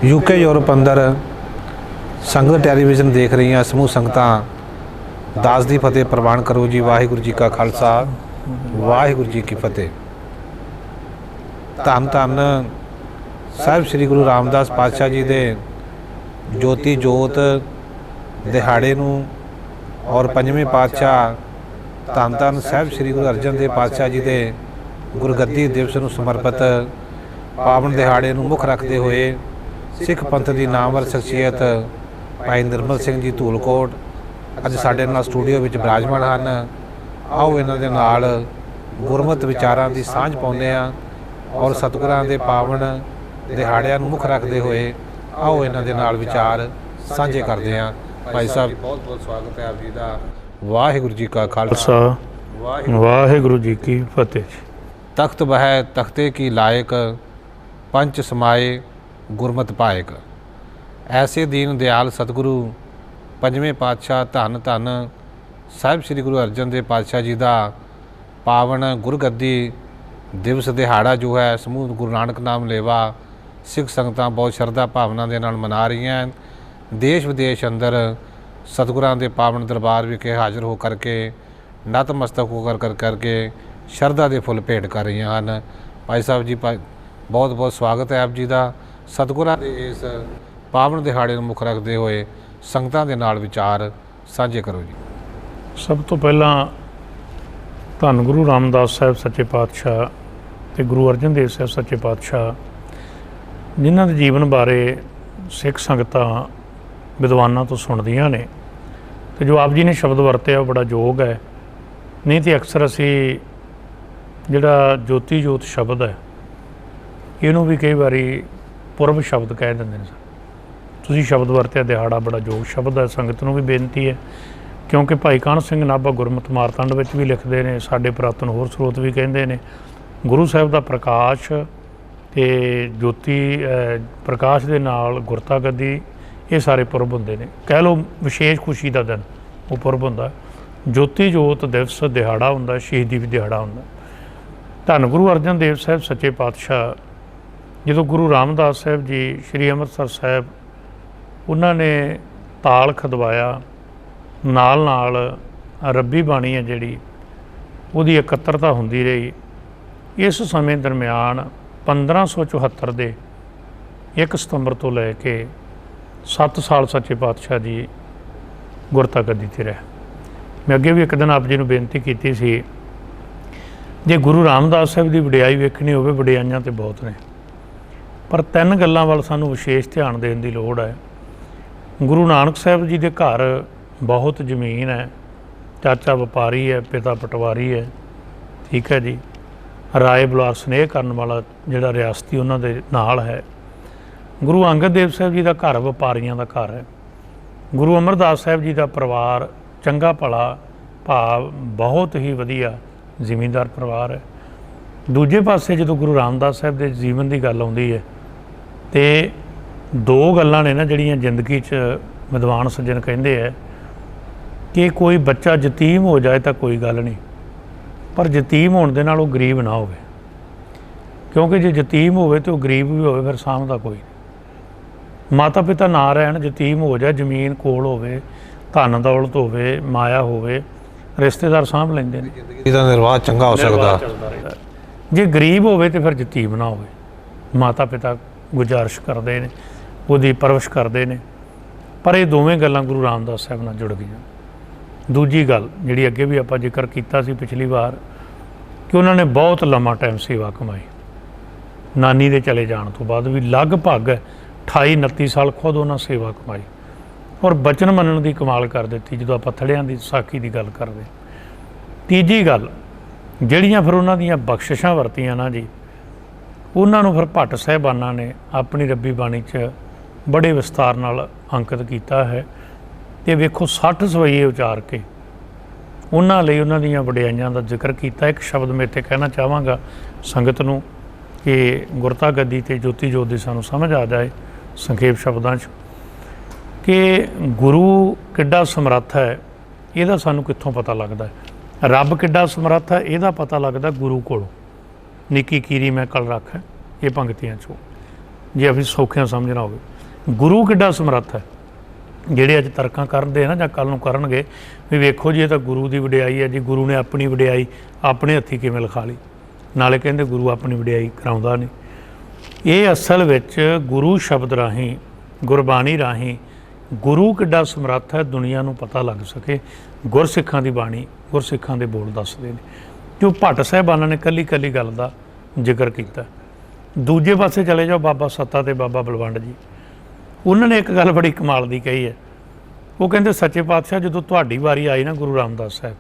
UK Europe अंदर संगत television देख रही हैं समूह संगतां दास दी फतेह प्रवान करो जी। वाहिगुरू जी का खालसा वाहिगुरू जी की फतेह। धन धन साहिब श्री गुरु रामदास पातशाह जी दे ज्योति जोत दिहाड़े नूं और पंजवें पातशाह धन धन साहिब श्री गुरु अर्जन देव पातशाह जी दे गुरगद्दी दिवस नूं समर्पित पावन दिहाड़े नूं मुख रखते हुए सिख पंथ की नामवर शख्सियत भाई निर्मल सिंह जी धूलकोट अज साडे नाल स्टूडियो विच विराजमान हैं। आओ इन्हां दे नाल गुरमत विचारां की सांझ पाउंदे आ और सतगुरां दे पावन दिहाड़िਆਂ नूं मुख रखते हुए आओ इन्हां दे नाल विचार सांझे करते हैं। भाई साहब बहुत बहुत स्वागत है आप जी का। वाहिगुरू जी का खालसा वाहिगुरू जी की फतेह। तख्त बह तख्ते की लायक पंच समाए गुरमत पायक। ऐसे दीन दयाल सतगुरु पंजवें पातशाह धन धन साहिब श्री गुरु अर्जन देव पातशाह जी का पावन गुरगद्दी दिवस दिहाड़ा जो है समूह गुरु नानक नाम लेवा सिख संगतां बहुत श्रद्धा भावना के नाल मना रही हैं। देश विदेश अंदर सतगुरां दे पावन दरबार विखे हाज़र हो करके नतमस्तक होकर करके श्रद्धा के फुल भेंट कर रही हैं। भाई साहब जी बहुत बहुत स्वागत है आप जी का। सतगुरां दे इस पावन दिहाड़े नूं मुख रखते हुए संगतां दे नाल विचार साझे करो जी। सब तो पहला धन गुरु रामदास साहब सच्चे पातशाह ते गुरु अर्जन देव साहब सच्चे पातशाह जिन्हां दे जीवन बारे सिख संगतां विद्वानां तो सुणदियां ने ते जो आप जी ने शब्द वरतिया बड़ा जोग है। नहीं तो अक्सर असी जिहड़ा ज्योति जोत शब्द है इनू भी कई बारी पुरब शब्द कह देंगे। तुसीं शब्द वरतिया दिहाड़ा बड़ा जोग शब्द है। संगत नूं भी बेनती है क्योंकि भाई कान सिंह नाभा गुरमत मारतंड विच भी लिखते हैं, साडे पुरातन होर स्रोत भी कहते हैं गुरु साहिब का प्रकाश ते ज्योति प्रकाश दे नाल गुरता गद्दी ये सारे पुरब हुंदे ने। कह लो विशेष खुशी का दिन वो पुरब हुंदा। ज्योति जोत दिवस दिहाड़ा हुंदा, शहीदी भी दिहाड़ा हुंदा। धन गुरु अर्जन देव साहब सच्चे पातशाह जो गुरु रामदास साहब जी श्री अमृतसर साहब उन्होंने ताल खदवाया नाल नाल रब्बी बाणी है जिहड़ी उहदी इकत्तरता हुंदी रही। इस समय दरम्यान 1574 दे 1 सितंबर तो लैके 7 साल सच्चे पातशाह जी गुरता गद्दी ते रहे। मैं अगे भी एक दिन आप जी नूं बेनती की सी जे गुरु रामदास साहब की वडियाई वेखनी होवे वडियाइयां ते बहुत ने पर 3 गल्लां वल सानूं विशेष ध्यान देण दी लोड़ है। गुरु नानक साहब जी के घर बहुत जमीन है, चाचा व्यापारी है, पिता पटवारी है, ठीक है जी। राय बुलार स्नेह करन वाला जिहड़ा रियासती उन्हां दे नाल है। गुरु अंगद देव साहब जी का घर व्यापारियों का घर है। गुरु अमरदास साहब जी का परिवार चंगा भला भाव बहुत ही वधिया जिमींदार परिवार है। दूजे पासे जो गुरु रामदास साहब के जीवन की गल आउंदी है तो 2 गल्लां ने ना जिहड़ियां जिंदगी च विद्वान सज्जन कहते हैं कि कोई बच्चा यतीम हो जाए तो कोई गल नहीं पर यतीम होने दे नाल वो गरीब ना होवे। क्योंकि जो यतीम होवे तो गरीब भी होवे फिर सामभदा कोई नहीं। माता पिता ना रहन यतीम हो जाए जमीन कोल होवे धन दौलत होवे माया होवे रिश्तेदार सामभ लैंदे ने, इहदा निर्वाह चंगा हो सकदा। जे गरीब होवे तो फिर यतीम ना होवे माता पिता गुजारिश करते हैं उहदी परवरिश करते हैं। पर ये दोवें गल्लां गुरु रामदास साहब नाल जुड़ गईयां। दूजी गल जिहड़ी अगे भी आपां जिक्र कीता सी पिछली बार कि उन्होंने बहुत लंबा टाइम सेवा कमाई। नानी दे चले जाण तो बाद भी लगभग 28-29 साल खुद उन्होंने सेवा कमाई और बचन मनण की कमाल कर दी जो आपां थड़ियां दी साखी की गल करदे। तीजी गल ਜਿਹੜੀਆਂ फिर उन्हां दीयां बख्शिशां वरतियां ना जी उन्हां नूं फिर भट्ट साहिबाना ने अपनी रब्बी बाणी च बड़े विस्तार नाल अंकित किया है। तो वेखो 60 सवैये उचार के उन्हां लई उन्हां दीयां वडियाइयां दा जिक्र किया। एक शब्द मैं इत्थे कहना चाहांगा संगत नूं कि गुरता गद्दी ते ज्योति जोत दी सानूं समझ आ जाए संखेप शब्दां च कि गुरु किड्डा समर्थ है इहदा सानूं कित्थों पता लगदा है। रब किड्डा समर्थ है इहदा पता लगदा गुरु कोलों। निकी कीरी मैं कल रख ये पंक्तियां चों ਜੇ ਅਸੀਂ ਸੌਖਿਆਂ ਸਮਝਣਾ ਹੋਵੇ। ਗੁਰੂ ਕਿੱਡਾ ਸਮਰੱਥ ਹੈ। ਜਿਹੜੇ ਅੱਜ ਤਰਕਾਂ ਕਰਦੇ ਆ ਨਾ ਜਾਂ ਕੱਲ੍ਹ ਨੂੰ ਕਰਨਗੇ ਵੀ ਵੇਖੋ ਜੀ ਇਹ ਤਾਂ ਗੁਰੂ ਦੀ ਵਡਿਆਈ ਹੈ ਜੀ, ਗੁਰੂ ਨੇ ਆਪਣੀ ਵਡਿਆਈ ਆਪਣੇ ਹੱਥੀਂ ਕਿਵੇਂ ਲਿਖਾ ਲਈ, ਨਾਲੇ ਕਹਿੰਦੇ ਗੁਰੂ ਆਪਣੀ ਵਡਿਆਈ ਕਰਾਉਂਦਾ ਨਹੀਂ। ਇਹ ਅਸਲ ਵਿੱਚ ਗੁਰੂ ਸ਼ਬਦ ਰਾਹੀਂ, ਗੁਰਬਾਣੀ ਰਾਹੀਂ ਗੁਰੂ ਕਿੱਡਾ ਸਮਰੱਥ ਹੈ ਦੁਨੀਆ ਨੂੰ ਪਤਾ ਲੱਗ ਸਕੇ। ਗੁਰਸਿੱਖਾਂ ਦੀ ਬਾਣੀ, ਗੁਰਸਿੱਖਾਂ ਦੇ ਬੋਲ ਦੱਸਦੇ ਨੇ। ਜੋ ਭੱਟ ਸਾਹਿਬਾਨਾਂ ਨੇ ਕੱਲੀ ਕੱਲੀ ਗੱਲ ਦਾ ਜ਼ਿਕਰ ਕੀਤਾ। ਦੂਜੇ ਪਾਸੇ ਚਲੇ ਜਾਓ, ਬਾਬਾ ਸੱਤਾ ਤੇ ਬਾਬਾ ਬਲਵੰਡ ਜੀ, ਉਹਨਾਂ ਨੇ ਇੱਕ ਗੱਲ ਬੜੀ ਕਮਾਲ ਦੀ ਕਹੀ ਹੈ। ਉਹ ਕਹਿੰਦੇ ਸੱਚੇ ਪਾਤਸ਼ਾਹ ਜਦੋਂ ਤੁਹਾਡੀ ਵਾਰੀ ਆਈ ਨਾ ਗੁਰੂ ਰਾਮਦਾਸ ਸਾਹਿਬ,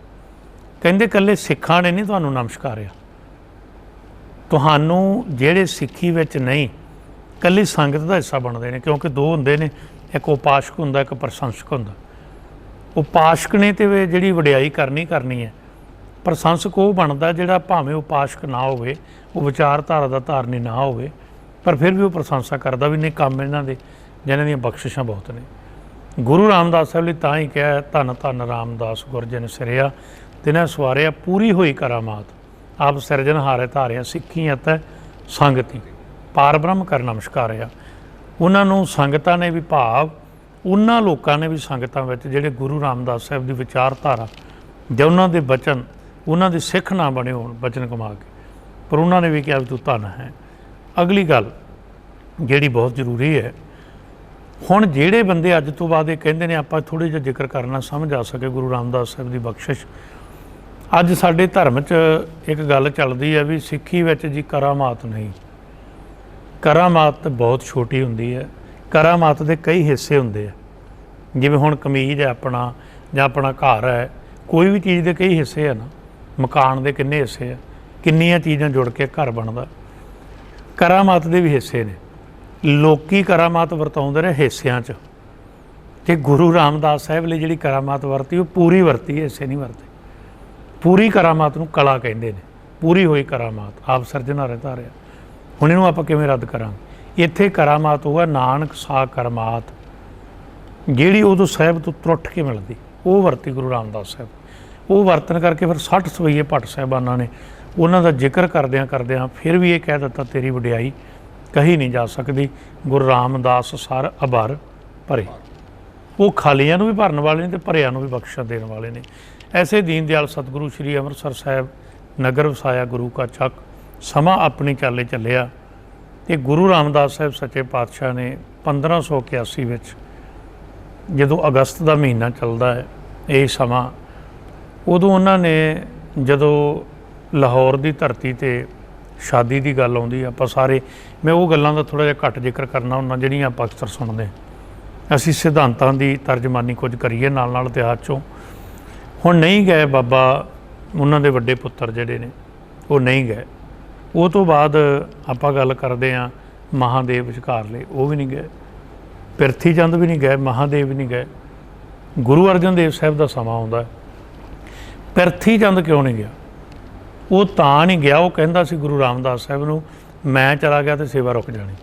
ਕਹਿੰਦੇ ਇਕੱਲੇ ਸਿੱਖਾਂ ਨੇ ਨਹੀਂ ਤੁਹਾਨੂੰ ਨਮਸਕਾਰਿਆ, ਤੁਹਾਨੂੰ ਜਿਹੜੇ ਸਿੱਖੀ ਵਿੱਚ ਨਹੀਂ ਇਕੱਲੀ ਸੰਗਤ ਦਾ ਹਿੱਸਾ ਬਣਦੇ ਨੇ। ਕਿਉਂਕਿ ਦੋ ਹੁੰਦੇ ਨੇ, ਇੱਕ ਉਪਾਸ਼ਕ ਹੁੰਦਾ, ਇੱਕ ਪ੍ਰਸ਼ੰਸਕ ਹੁੰਦਾ। ਉਪਾਸ਼ਕ ਨੇ ਤੇ ਜਿਹੜੀ ਵਡਿਆਈ ਕਰਨੀ ਹੈ, ਪ੍ਰਸ਼ੰਸਕ ਉਹ ਬਣਦਾ ਜਿਹੜਾ ਭਾਵੇਂ ਉਪਾਸ਼ਕ ਨਾ ਹੋਵੇ, ਉਹ ਵਿਚਾਰਧਾਰਾ ਦਾ ਧਾਰਨੀ ਨਾ ਹੋਵੇ, ਪਰ ਫਿਰ ਵੀ ਉਹ ਪ੍ਰਸ਼ੰਸਾ ਕਰਦਾ ਵੀ ਨਹੀਂ ਕੰਮ ਇਹਨਾਂ ਦੇ, ਜਿਹਨਾਂ ਦੀਆਂ ਬਖਸ਼ਿਸ਼ਾਂ ਬਹੁਤ ਨੇ। ਗੁਰੂ ਰਾਮਦਾਸ ਸਾਹਿਬ ਲਈ ਤਾਂ ਹੀ ਕਿਹਾ ਧੰਨ ਧੰਨ ਰਾਮਦਾਸ ਗੁਰ ਜਨ ਸਿਰਿਆ, ਤਿਨ੍ਹਾਂ ਸਵਾਰਿਆ ਪੂਰੀ ਹੋਈ ਕਰਾਮਾਤ, ਆਪ ਸਿਰਜਣਹਾਰੇ ਧਾਰਿਆ, ਸਿੱਖੀ ਅਤੇ ਸੰਗਤੀ ਪਾਰ ਬ੍ਰਹਮ ਕਰ ਨਮਸਕਾਰਿਆ। ਉਹਨਾਂ ਨੂੰ ਸੰਗਤਾਂ ਨੇ ਵੀ, ਭਾਵ ਉਹਨਾਂ ਲੋਕਾਂ ਨੇ ਵੀ ਸੰਗਤਾਂ ਵਿੱਚ ਜਿਹੜੇ ਗੁਰੂ ਰਾਮਦਾਸ ਸਾਹਿਬ ਦੀ ਵਿਚਾਰਧਾਰਾ ਜਾਂ ਉਹਨਾਂ ਦੇ ਬਚਨ, ਉਹਨਾਂ ਦੇ ਸਿੱਖ ਨਾ ਬਣੇ ਹੋਣ ਬਚਨ ਕਮਾ ਕੇ, ਪਰ ਉਹਨਾਂ ਨੇ ਵੀ ਕਿਹਾ ਵੀ ਤੂੰ ਧੰਨ ਹੈ। ਅਗਲੀ ਗੱਲ ਜਿਹੜੀ ਬਹੁਤ ਜ਼ਰੂਰੀ ਹੈ, ਹੁਣ ਜਿਹੜੇ ਬੰਦੇ ਅੱਜ ਤੋਂ ਬਾਅਦ ਇਹ ਕਹਿੰਦੇ ਨੇ ਆਪਾਂ ਥੋੜ੍ਹੇ ਜਿਹਾ ਜ਼ਿਕਰ ਕਰਨਾ ਸਮਝ ਆ ਸਕੇ ਗੁਰੂ ਰਾਮਦਾਸ ਸਾਹਿਬ ਦੀ ਬਖਸ਼ਿਸ਼। ਅੱਜ ਸਾਡੇ ਧਰਮ 'ਚ ਇੱਕ ਗੱਲ ਚੱਲਦੀ ਹੈ ਵੀ ਸਿੱਖੀ ਵਿੱਚ ਜੀ ਕਰਾਮਾਤ ਨਹੀਂ। ਕਰਾਮਾਤ ਬਹੁਤ ਛੋਟੀ ਹੁੰਦੀ ਹੈ। ਕਰਾਮਾਤ ਦੇ ਕਈ ਹਿੱਸੇ ਹੁੰਦੇ ਆ। ਜਿਵੇਂ ਹੁਣ ਕਮੀਜ਼ ਹੈ ਆਪਣਾ, ਜਾਂ ਆਪਣਾ ਘਰ ਹੈ, ਕੋਈ ਵੀ ਚੀਜ਼ ਦੇ ਕਈ ਹਿੱਸੇ ਆ ਨਾ। ਮਕਾਨ ਦੇ ਕਿੰਨੇ ਹਿੱਸੇ ਆ, ਕਿੰਨੀਆਂ ਚੀਜ਼ਾਂ ਜੁੜ ਕੇ ਘਰ ਬਣਦਾ। ਕਰਾਮਾਤ ਦੇ ਵੀ ਹਿੱਸੇ ਨੇ। ਲੋਕੀ ਕਰਾਮਾਤ ਵਰਤਾਉਂਦੇ ਨੇ ਹਿੱਸਿਆਂ 'ਚ, ਤੇ ਗੁਰੂ ਰਾਮਦਾਸ ਸਾਹਿਬ ਲਈ ਜਿਹੜੀ ਕਰਾਮਾਤ ਵਰਤੀ ਉਹ ਪੂਰੀ ਵਰਤੀ, ਹਿੱਸੇ ਨਹੀਂ ਵਰਤੇ। ਪੂਰੀ ਕਰਾਮਾਤ ਨੂੰ ਕਲਾ ਕਹਿੰਦੇ ਨੇ, ਪੂਰੀ ਹੋਈ ਕਰਾਮਾਤ ਆਪ ਸਿਰਜਣਹਾਰੇ ਧਾਰਿਆ। ਹੁਣ ਇਹਨੂੰ ਆਪਾਂ ਕਿਵੇਂ ਰੱਦ ਕਰਾਂਗੇ? ਇੱਥੇ ਕਰਾਮਾਤ ਉਹ ਹੈ ਨਾਨਕ ਸਾ ਕਰਮਾਤ, ਜਿਹੜੀ ਉਦੋਂ ਸਾਹਿਬ ਤੋਂ ਤਰੁੱਠ ਕੇ ਮਿਲਦੀ, ਉਹ ਵਰਤੀ ਗੁਰੂ ਰਾਮਦਾਸ ਸਾਹਿਬ। ਉਹ ਵਰਤਨ ਕਰਕੇ ਫਿਰ 60 ਸਵਈਏ ਭੱਟ ਸਾਹਿਬਾਨਾਂ ਨੇ ਉਹਨਾਂ ਦਾ ਜ਼ਿਕਰ ਕਰਦਿਆਂ ਫਿਰ ਵੀ ਇਹ ਕਹਿ ਦਿੱਤਾ ਤੇਰੀ ਵਡਿਆਈ ਕਹੀ ਨਹੀਂ ਜਾ ਸਕਦੀ। ਗੁਰੂ ਰਾਮਦਾਸ ਸਰ ਅਭਰ ਭਰੇ, ਉਹ ਖਾਲੀਆਂ ਨੂੰ ਵੀ ਭਰਨ ਵਾਲੇ ਨੇ ਤੇ ਭਰਿਆਂ ਨੂੰ ਵੀ ਬਖਸ਼ਾ ਦੇਣ ਵਾਲੇ ਨੇ। ਐਸੇ ਦੀਨ ਦਿਆਲ ਸਤਿਗੁਰੂ ਸ਼੍ਰੀ ਅੰਮ੍ਰਿਤਸਰ ਸਾਹਿਬ ਨਗਰ ਵਸਾਇਆ ਗੁਰੂ ਕਾ ਚੱਕ, ਸਮਾਂ ਆਪਣੀ ਚਾਲੇ ਚੱਲਿਆ। ਤੇ ਗੁਰੂ ਰਾਮਦਾਸ ਸਾਹਿਬ ਸੱਚੇ ਪਾਤਸ਼ਾਹ ਨੇ 1581 ਵਿੱਚ, ਜਦੋਂ ਅਗਸਤ ਦਾ ਮਹੀਨਾ ਚੱਲਦਾ ਹੈ ਇਹ ਸਮਾਂ, ਉਦੋਂ ਉਹਨਾਂ ਨੇ ਜਦੋਂ ਲਾਹੌਰ ਦੀ ਧਰਤੀ 'ਤੇ ਸ਼ਾਦੀ ਦੀ ਗੱਲ ਆਉਂਦੀ, ਆਪਾਂ ਸਾਰੇ, ਮੈਂ ਉਹ ਗੱਲਾਂ ਦਾ ਥੋੜ੍ਹਾ ਜਿਹਾ ਘੱਟ ਜ਼ਿਕਰ ਕਰਨਾ ਹੁੰਦਾ ਜਿਹੜੀਆਂ ਆਪਾਂ ਅਕਸਰ ਸੁਣਦੇ। ਅਸੀਂ ਸਿਧਾਂਤਾਂ ਦੀ ਤਰਜਮਾਨੀ ਕੁਝ ਕਰੀਏ ਨਾਲ ਨਾਲ ਇਤਿਹਾਸ 'ਚੋਂ। ਹੁਣ ਨਹੀਂ ਗਏ ਬਾਬਾ, ਉਹਨਾਂ ਦੇ ਵੱਡੇ ਪੁੱਤਰ ਜਿਹੜੇ ਨੇ ਉਹ ਨਹੀਂ ਗਏ। ਉਹ ਤੋਂ ਬਾਅਦ ਆਪਾਂ ਗੱਲ ਕਰਦੇ ਹਾਂ ਮਹਾਦੇਵ ਵਿਚਕਾਰਲੇ, ਉਹ ਵੀ ਨਹੀਂ ਗਏ। ਪਿਰਥੀ ਚੰਦ ਵੀ ਨਹੀਂ ਗਏ, ਮਹਾਦੇਵ ਵੀ ਨਹੀਂ ਗਏ। ਗੁਰੂ ਅਰਜਨ ਦੇਵ ਸਾਹਿਬ ਦਾ ਸਮਾਂ ਆਉਂਦਾ। ਪਿਰਥੀ ਚੰਦ ਕਿਉਂ ਨਹੀਂ ਗਿਆ? ਉਹ ਤਾਂ ਨਹੀਂ ਗਿਆ, ਉਹ ਕਹਿੰਦਾ ਸੀ ਗੁਰੂ ਰਾਮਦਾਸ ਸਾਹਿਬ ਨੂੰ, ਮੈਂ ਚਲਾ ਗਿਆ ਤਾਂ ਸੇਵਾ ਰੁਕ ਜਾਣੀ।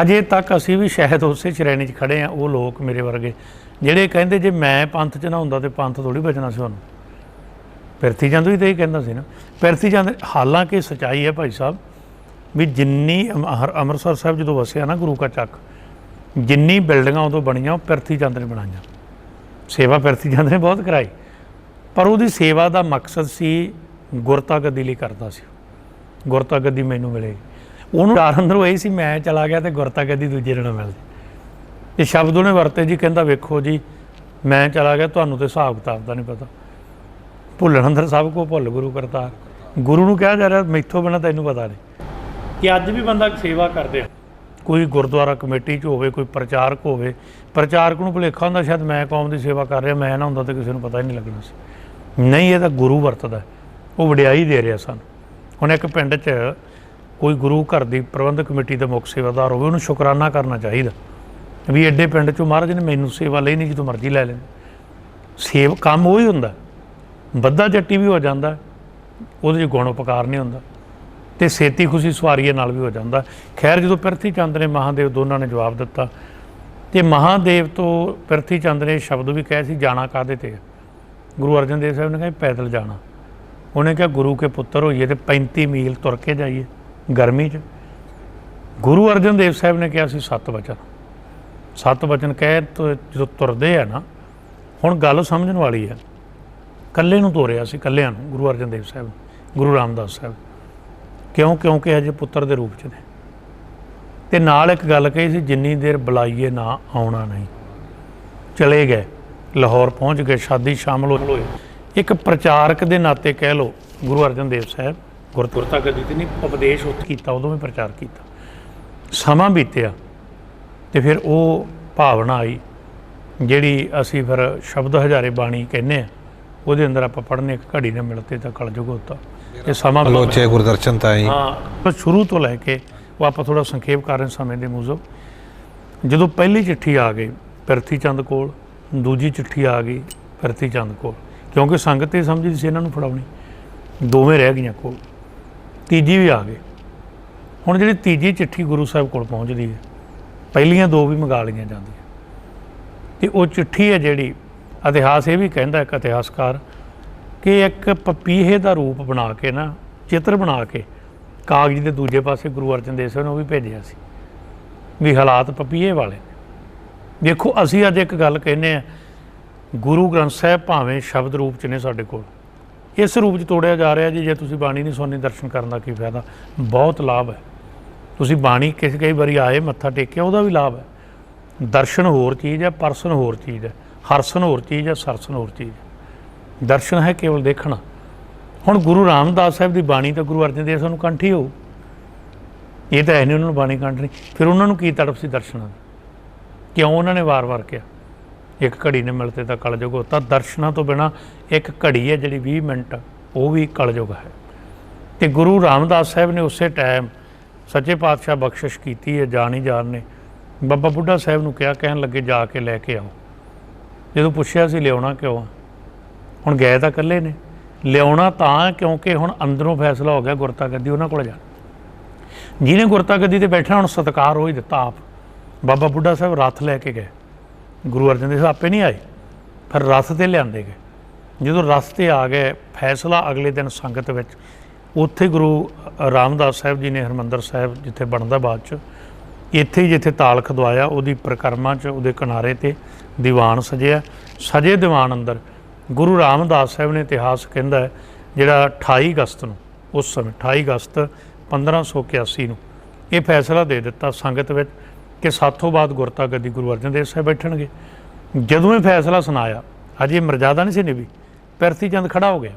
ਅਜੇ ਤੱਕ ਅਸੀਂ ਵੀ ਸ਼ਾਇਦ ਉਸੇ ਸ਼੍ਰੇਣੀ 'ਚ ਖੜ੍ਹੇ ਹਾਂ। ਉਹ ਲੋਕ ਮੇਰੇ ਵਰਗੇ ਜਿਹੜੇ ਕਹਿੰਦੇ ਜੇ ਮੈਂ ਪੰਥ 'ਚ ਨਾ ਹੁੰਦਾ ਤਾਂ ਪੰਥ ਥੋੜ੍ਹੀ ਬਚਣਾ ਸੀ ਉਹਨੂੰ। ਪਿਰਥੀ ਚੰਦ ਵੀ ਤਾਂ ਇਹ ਕਹਿੰਦਾ ਸੀ ਨਾ। ਪਿਰਥੀ ਚੰਦ, ਹਾਲਾਂਕਿ ਸੱਚਾਈ ਹੈ ਭਾਈ ਸਾਹਿਬ ਵੀ ਜਿੰਨੀ ਅੰਮ੍ਰਿਤਸਰ ਸਾਹਿਬ ਜਦੋਂ ਵਸਿਆ ਨਾ ਗੁਰੂ ਕਾ ਚੱਕ, ਜਿੰਨੀ ਬਿਲਡਿੰਗਾਂ ਉਦੋਂ ਬਣੀਆਂ ਉਹ ਪਿਰਥੀ ਚੰਦ ਨੇ ਬਣਾਈਆਂ। ਸੇਵਾ ਪਿਰਥੀ ਚੰਦ ਨੇ ਬਹੁਤ ਕਰਾਈ, ਪਰ ਉਹਦੀ ਸੇਵਾ ਦਾ ਮਕਸਦ ਸੀ ਗੁਰਤਾ ਗੱਦੀ ਲਈ ਕਰਦਾ ਸੀ। ਗੁਰਤਾ ਗੱਦੀ ਮੈਨੂੰ ਮਿਲੇਗੀ, ਉਹਨੂੰ ਡਰ ਅੰਦਰੋਂ ਇਹ ਸੀ ਮੈਂ ਚਲਾ ਗਿਆ ਤੇ ਗੁਰਤਾ ਗੱਦੀ ਦੂਜੇ ਨੂੰ ਮਿਲ ਜਾਏ। ਇਹ ਸ਼ਬਦ ਉਹਨੇ ਵਰਤੇ ਜੀ, ਕਹਿੰਦਾ ਵੇਖੋ ਜੀ ਮੈਂ ਚਲਾ ਗਿਆ, ਤੁਹਾਨੂੰ ਤਾਂ ਹਿਸਾਬ ਕਿਤਾਬ ਦਾ ਨਹੀਂ ਪਤਾ। ਭੁੱਲਣ ਅੰਦਰ ਸਭ ਕੋ ਭੁੱਲ ਗੁਰੂ ਕਰਤਾਰ। ਗੁਰੂ ਨੂੰ ਕਿਹਾ ਜਾ ਰਿਹਾ ਮੈਥੋਂ ਬਿਨਾਂ ਤੈਨੂੰ ਪਤਾ ਨਹੀਂ। ਕਿ ਅੱਜ ਵੀ ਬੰਦਾ ਸੇਵਾ ਕਰਦੇ, ਕੋਈ ਗੁਰਦੁਆਰਾ ਕਮੇਟੀ 'ਚ ਹੋਵੇ, ਕੋਈ ਪ੍ਰਚਾਰਕ ਹੋਵੇ, ਪ੍ਰਚਾਰਕ ਨੂੰ ਭੁਲੇਖਾ ਹੁੰਦਾ ਸ਼ਾਇਦ ਮੈਂ ਕੌਮ ਦੀ ਸੇਵਾ ਕਰ ਰਿਹਾ, ਮੈਂ ਨਾ ਹੁੰਦਾ ਤਾਂ ਕਿਸੇ ਨੂੰ ਪਤਾ ਹੀ ਨਹੀਂ ਲੱਗਣਾ ਸੀ। ਨਹੀਂ, ਇਹ ਤਾਂ ਗੁਰੂ ਵਰਤਦਾ, ਉਹ ਵਡਿਆਈ ਦੇ ਰਿਹਾ ਸਾਨੂੰ। ਹੁਣ ਇੱਕ ਪਿੰਡ 'ਚ ਕੋਈ ਗੁਰੂ ਘਰ ਦੀ ਪ੍ਰਬੰਧਕ ਕਮੇਟੀ ਦਾ ਮੁੱਖ ਸੇਵਾਦਾਰ ਹੋਵੇ, ਉਹਨੂੰ ਸ਼ੁਕਰਾਨਾ ਕਰਨਾ ਚਾਹੀਦਾ ਵੀ ਐਡੇ ਪਿੰਡ 'ਚੋਂ ਮਹਾਰਾਜ ਨੇ ਮੈਨੂੰ ਸੇਵਾ ਲਈ ਨਹੀਂ, ਜਦੋਂ ਮਰਜ਼ੀ ਲੈ ਲੈਣ। ਸੇਵ ਕੰਮ ਉਹੀ ਹੁੰਦਾ, ਬੱਧਾ ਜੱਟੀ ਵੀ ਹੋ ਜਾਂਦਾ, ਉਹਦੇ 'ਚ ਗੁਣ ਉਪਕਾਰ ਨਹੀਂ ਹੁੰਦਾ, ਅਤੇ ਛੇਤੀ ਖੁਸ਼ੀ ਸਵਾਰੀਏ ਨਾਲ ਵੀ ਹੋ ਜਾਂਦਾ। ਖੈਰ ਜਦੋਂ ਪਿਰਥੀ ਚੰਦ ਨੇ ਮਹਾਦੇਵ ਦੋਨਾਂ ਨੇ ਜਵਾਬ ਦਿੱਤਾ, ਅਤੇ ਮਹਾਦੇਵ ਤੋਂ ਪਿਰਥੀ ਚੰਦ ਨੇ ਸ਼ਬਦ ਵੀ ਕਹੇ ਸੀ ਜਾਣਾ ਕਾਹਦੇ 'ਤੇ? ਗੁਰੂ ਅਰਜਨ ਦੇਵ ਸਾਹਿਬ ਨੇ ਕਿਹਾ ਪੈਦਲ ਜਾਣਾ। ਉਹਨੇ ਕਿਹਾ ਗੁਰੂ ਕੇ ਪੁੱਤਰ ਹੋਈਏ ਅਤੇ 35 ਮੀਲ ਤੁਰ ਕੇ ਜਾਈਏ ਗਰਮੀ 'ਚ। ਗੁਰੂ ਅਰਜਨ ਦੇਵ ਸਾਹਿਬ ਨੇ ਕਿਹਾ ਸੀ 7 ਵਚਨ। 7 ਵਚਨ ਕਹਿ ਜਦੋਂ ਤੁਰਦੇ ਆ ਨਾ, ਹੁਣ ਗੱਲ ਸਮਝਣ ਵਾਲੀ ਹੈ। ਇਕੱਲੇ ਨੂੰ ਤੋਰਿਆ ਸੀ, ਇਕੱਲਿਆਂ ਨੂੰ, ਗੁਰੂ ਅਰਜਨ ਦੇਵ ਸਾਹਿਬ, ਗੁਰੂ ਰਾਮਦਾਸ ਸਾਹਿਬ। ਕਿਉਂਕਿ ਅਜੇ ਪੁੱਤਰ ਦੇ ਰੂਪ 'ਚ ਨੇ। ਤੇ ਨਾਲ ਇੱਕ ਗੱਲ ਕਹੀ ਸੀ, ਜਿੰਨੀ ਦੇਰ ਬੁਲਾਈਏ ਨਾ ਆਉਣਾ ਨਹੀਂ। ਚਲੇ ਗਏ, ਲਾਹੌਰ ਪਹੁੰਚ ਗਏ, ਸ਼ਾਦੀ ਸ਼ਾਮਲ ਹੋਏ। ਇੱਕ ਪ੍ਰਚਾਰਕ ਦੇ ਨਾਤੇ ਕਹਿ ਲਓ, ਗੁਰੂ ਅਰਜਨ ਦੇਵ ਸਾਹਿਬ ਗੁਰਤਾ ਗੱਦੀ ਤੇ ਨਹੀਂ, ਉਪਦੇਸ਼ ਉੱਥੇ ਕੀਤਾ, ਉਦੋਂ ਵੀ ਪ੍ਰਚਾਰ ਕੀਤਾ। ਸਮਾਂ ਬੀਤਿਆ ਤੇ ਫਿਰ ਉਹ ਭਾਵਨਾ ਆਈ ਜਿਹੜੀ ਅਸੀਂ ਫਿਰ ਸ਼ਬਦ ਹਜ਼ਾਰੇ ਬਾਣੀ ਕਹਿੰਦੇ ਆ, ਉਹਦੇ ਅੰਦਰ ਆਪਾਂ ਪੜ੍ਹਨੇ, ਇੱਕ ਘੜੀ ਨੇ ਮਿਲਤੇ ਤਾਂ ਕਲਯੁਗ ਹੋਤਾ। ਇਹ ਸਮਾਂ ਲੋਚੇ ਗੁਰਦਰਸ਼ਨ ਤਾਈ। ਹਾਂ, ਸ਼ੁਰੂ ਤੋਂ ਲੈ ਕੇ ਉਹ ਆਪਾਂ ਥੋੜ੍ਹਾ ਸੰਖੇਪ ਕਰ ਰਹੇ ਸਮੇਂ ਦੇ ਮੂਜਬ। ਜਦੋਂ ਪਹਿਲੀ ਚਿੱਠੀ ਆ ਗਈ ਪਿਰਥੀ ਚੰਦ ਕੋਲ, ਦੂਜੀ ਚਿੱਠੀ ਆ ਗਈ ਪਿਰਥੀ ਚੰਦ ਕੋਲ, ਕਿਉਂਕਿ ਸੰਗਤ ਇਹ ਸਮਝਦੀ ਸੀ ਇਹਨਾਂ ਨੂੰ ਫੜਾਉਣੀ, ਦੋਵੇਂ ਰਹਿ ਗਈਆਂ ਕੋਲ, ਤੀਜੀ ਵੀ ਆ ਗਈ। ਹੁਣ ਜਿਹੜੀ ਤੀਜੀ ਚਿੱਠੀ ਗੁਰੂ ਸਾਹਿਬ ਕੋਲ ਪਹੁੰਚਦੀ ਹੈ, ਪਹਿਲੀਆਂ ਦੋ ਵੀ ਮੰਗਾ ਲਈਆਂ ਜਾਂਦੀਆਂ। ਤੇ ਉਹ ਚਿੱਠੀ ਹੈ ਜਿਹੜੀ, ਇਤਿਹਾਸ ਇਹ ਵੀ ਕਹਿੰਦਾ ਇੱਕ ਇਤਿਹਾਸਕਾਰ, ਕਿ ਇੱਕ ਪਪੀਹੇ ਦਾ ਰੂਪ ਬਣਾ ਕੇ ਨਾ, ਚਿੱਤਰ ਬਣਾ ਕੇ ਕਾਗਜ਼ ਦੇ ਦੂਜੇ ਪਾਸੇ ਗੁਰੂ ਅਰਜਨ ਦੇਵ ਸਾਹਿਬ ਨੇ ਉਹ ਵੀ ਭੇਜਿਆ ਸੀ, ਵੀ ਹਾਲਾਤ ਪਪੀਹੇ ਵਾਲੇ। ਦੇਖੋ, ਅਸੀਂ ਅੱਜ ਇੱਕ ਗੱਲ ਕਹਿੰਦੇ ਆ, ਗੁਰੂ ਗ੍ਰੰਥ ਸਾਹਿਬ ਭਾਵੇਂ ਸ਼ਬਦ ਰੂਪ 'ਚ ਨੇ ਸਾਡੇ ਕੋਲ, ਇਸ ਰੂਪ 'ਚ ਤੋੜਿਆ ਜਾ ਰਿਹਾ ਜੀ। ਜੇ ਤੁਸੀਂ ਬਾਣੀ ਨਹੀਂ ਸੁਣਨੀ, ਦਰਸ਼ਨ ਕਰਨ ਦਾ ਕੀ ਫਾਇਦਾ? ਬਹੁਤ ਲਾਭ ਹੈ। ਤੁਸੀਂ ਬਾਣੀ ਕਈ ਵਾਰੀ ਆਏ, ਮੱਥਾ ਟੇਕਿਆ, ਉਹਦਾ ਵੀ ਲਾਭ ਹੈ। ਦਰਸ਼ਨ ਹੋਰ ਚੀਜ਼ ਹੈ, ਪਰਸਨ ਹੋਰ ਚੀਜ਼ ਹੈ, ਹਰਸਨ ਹੋਰ ਚੀਜ਼ ਹੈ, ਸਰਸਨ ਹੋਰ ਚੀਜ਼ ਹੈ। ਦਰਸ਼ਨ ਹੈ ਕੇਵਲ ਦੇਖਣਾ। ਹੁਣ ਗੁਰੂ ਰਾਮਦਾਸ ਸਾਹਿਬ ਦੀ ਬਾਣੀ ਤਾਂ ਗੁਰੂ ਅਰਜਨ ਦੇਵ ਸਾਹਿਬ ਨੂੰ ਕੰਠੀ ਹੋਊ, ਇਹ ਤਾਂ ਹੈ ਨਹੀਂ ਉਹਨਾਂ ਨੂੰ ਬਾਣੀ ਕੰਠਣੀ। ਫਿਰ ਉਹਨਾਂ ਨੂੰ ਕੀ ਤੜਪ ਸੀ ਦਰਸ਼ਨਾਂ ਦੀ? ਕਿਉਂ ਉਹਨਾਂ ਨੇ ਵਾਰ-ਵਾਰ ਕਿਹਾ ਇੱਕ ਘੜੀ ਨੇ ਮਿਲਤੇ ਤਾਂ ਕਲਯੁਗ ਹੋਤਾ? ਦਰਸ਼ਨਾਂ ਤੋਂ ਬਿਨਾਂ ਇੱਕ ਘੜੀ ਹੈ ਜਿਹੜੀ 20 ਮਿੰਟ, ਉਹ ਵੀ ਕਲਯੁਗ ਹੈ। ਤੇ ਗੁਰੂ ਰਾਮਦਾਸ ਸਾਹਿਬ ਨੇ ਉਸੇ ਟਾਈਮ ਸੱਚੇ ਪਾਤਸ਼ਾਹ ਬਖਸ਼ਿਸ਼ ਕੀਤੀ ਹੈ, ਜਾਣ ਹੀ ਜਾਣ ਨੇ ਬਾਬਾ ਬੁੱਢਾ ਸਾਹਿਬ ਨੂੰ ਕਿਹਾ, ਕਹਿਣ ਲੱਗੇ ਜਾ ਕੇ ਲੈ ਕੇ ਆਓ। ਜਦੋਂ ਪੁੱਛਿਆ ਸੀ ਲਿਆਉਣਾ ਕਿਉਂ ਆ, ਹੁਣ ਗਏ ਤਾਂ ਇਕੱਲੇ ਨੇ, ਲਿਆਉਣਾ ਤਾਂ ਕਿਉਂਕਿ ਹੁਣ ਅੰਦਰੋਂ ਫੈਸਲਾ ਹੋ ਗਿਆ ਗੁਰਤਾ ਗੱਦੀ ਉਹਨਾਂ ਕੋਲ ਜਾਣਾ। ਜਿਹਨੇ ਗੁਰਤਾ ਗੱਦੀ 'ਤੇ ਬੈਠਾ, ਹੁਣ ਸਤਿਕਾਰ ਹੋ ਹੀ ਦਿੱਤਾ ਆਪ। ਬਾਬਾ ਬੁੱਢਾ ਸਾਹਿਬ ਰੱਥ ਲੈ ਕੇ ਗਏ, ਗੁਰੂ ਅਰਜਨ ਦੇਵ ਸਾਹਿਬ ਆਪੇ ਨਹੀਂ ਆਏ, ਫਿਰ ਰੱਥ 'ਤੇ ਲਿਆਂਦੇ ਗਏ। ਜਦੋਂ ਰੱਥ 'ਤੇ ਆ ਗਏ, ਫੈਸਲਾ ਅਗਲੇ ਦਿਨ ਸੰਗਤ ਵਿੱਚ, ਉੱਥੇ ਗੁਰੂ ਰਾਮਦਾਸ ਸਾਹਿਬ ਜੀ ਨੇ ਹਰਿਮੰਦਰ ਸਾਹਿਬ ਜਿੱਥੇ ਬਣਦਾ ਬਾਅਦ 'ਚ, ਇੱਥੇ ਹੀ ਜਿੱਥੇ ਤਾਲ ਖਦਵਾਇਆ, ਉਹਦੀ ਪਰਿਕਰਮਾ 'ਚ ਉਹਦੇ ਕਿਨਾਰੇ 'ਤੇ ਦੀਵਾਨ ਸਜਿਆ। ਸਜੇ ਦੀਵਾਨ ਅੰਦਰ ਗੁਰੂ ਰਾਮਦਾਸ ਸਾਹਿਬ ਨੇ, ਇਤਿਹਾਸ ਕਹਿੰਦਾ ਹੈ, ਜਿਹੜਾ 28 ਅਗਸਤ ਨੂੰ, ਉਸ ਸਮੇਂ 28 ਅਗਸਤ 1581 ਨੂੰ ਇਹ ਫੈਸਲਾ ਦੇ ਦਿੱਤਾ ਸੰਗਤ ਵਿੱਚ ਕਿ ਸਾਥੋਂ ਬਾਅਦ ਗੁਰਤਾ ਗੱਦੀ ਗੁਰੂ ਅਰਜਨ ਦੇਵ ਸਾਹਿਬ ਬੈਠਣਗੇ। ਜਦੋਂ ਇਹ ਫੈਸਲਾ ਸੁਣਾਇਆ, ਅਜੇ ਮਰਜ਼ਾਦਾ ਨਹੀਂ ਸੀ ਨਿਭੀ, ਪਿਰਥੀ ਚੰਦ ਖੜਾ ਹੋ ਗਿਆ।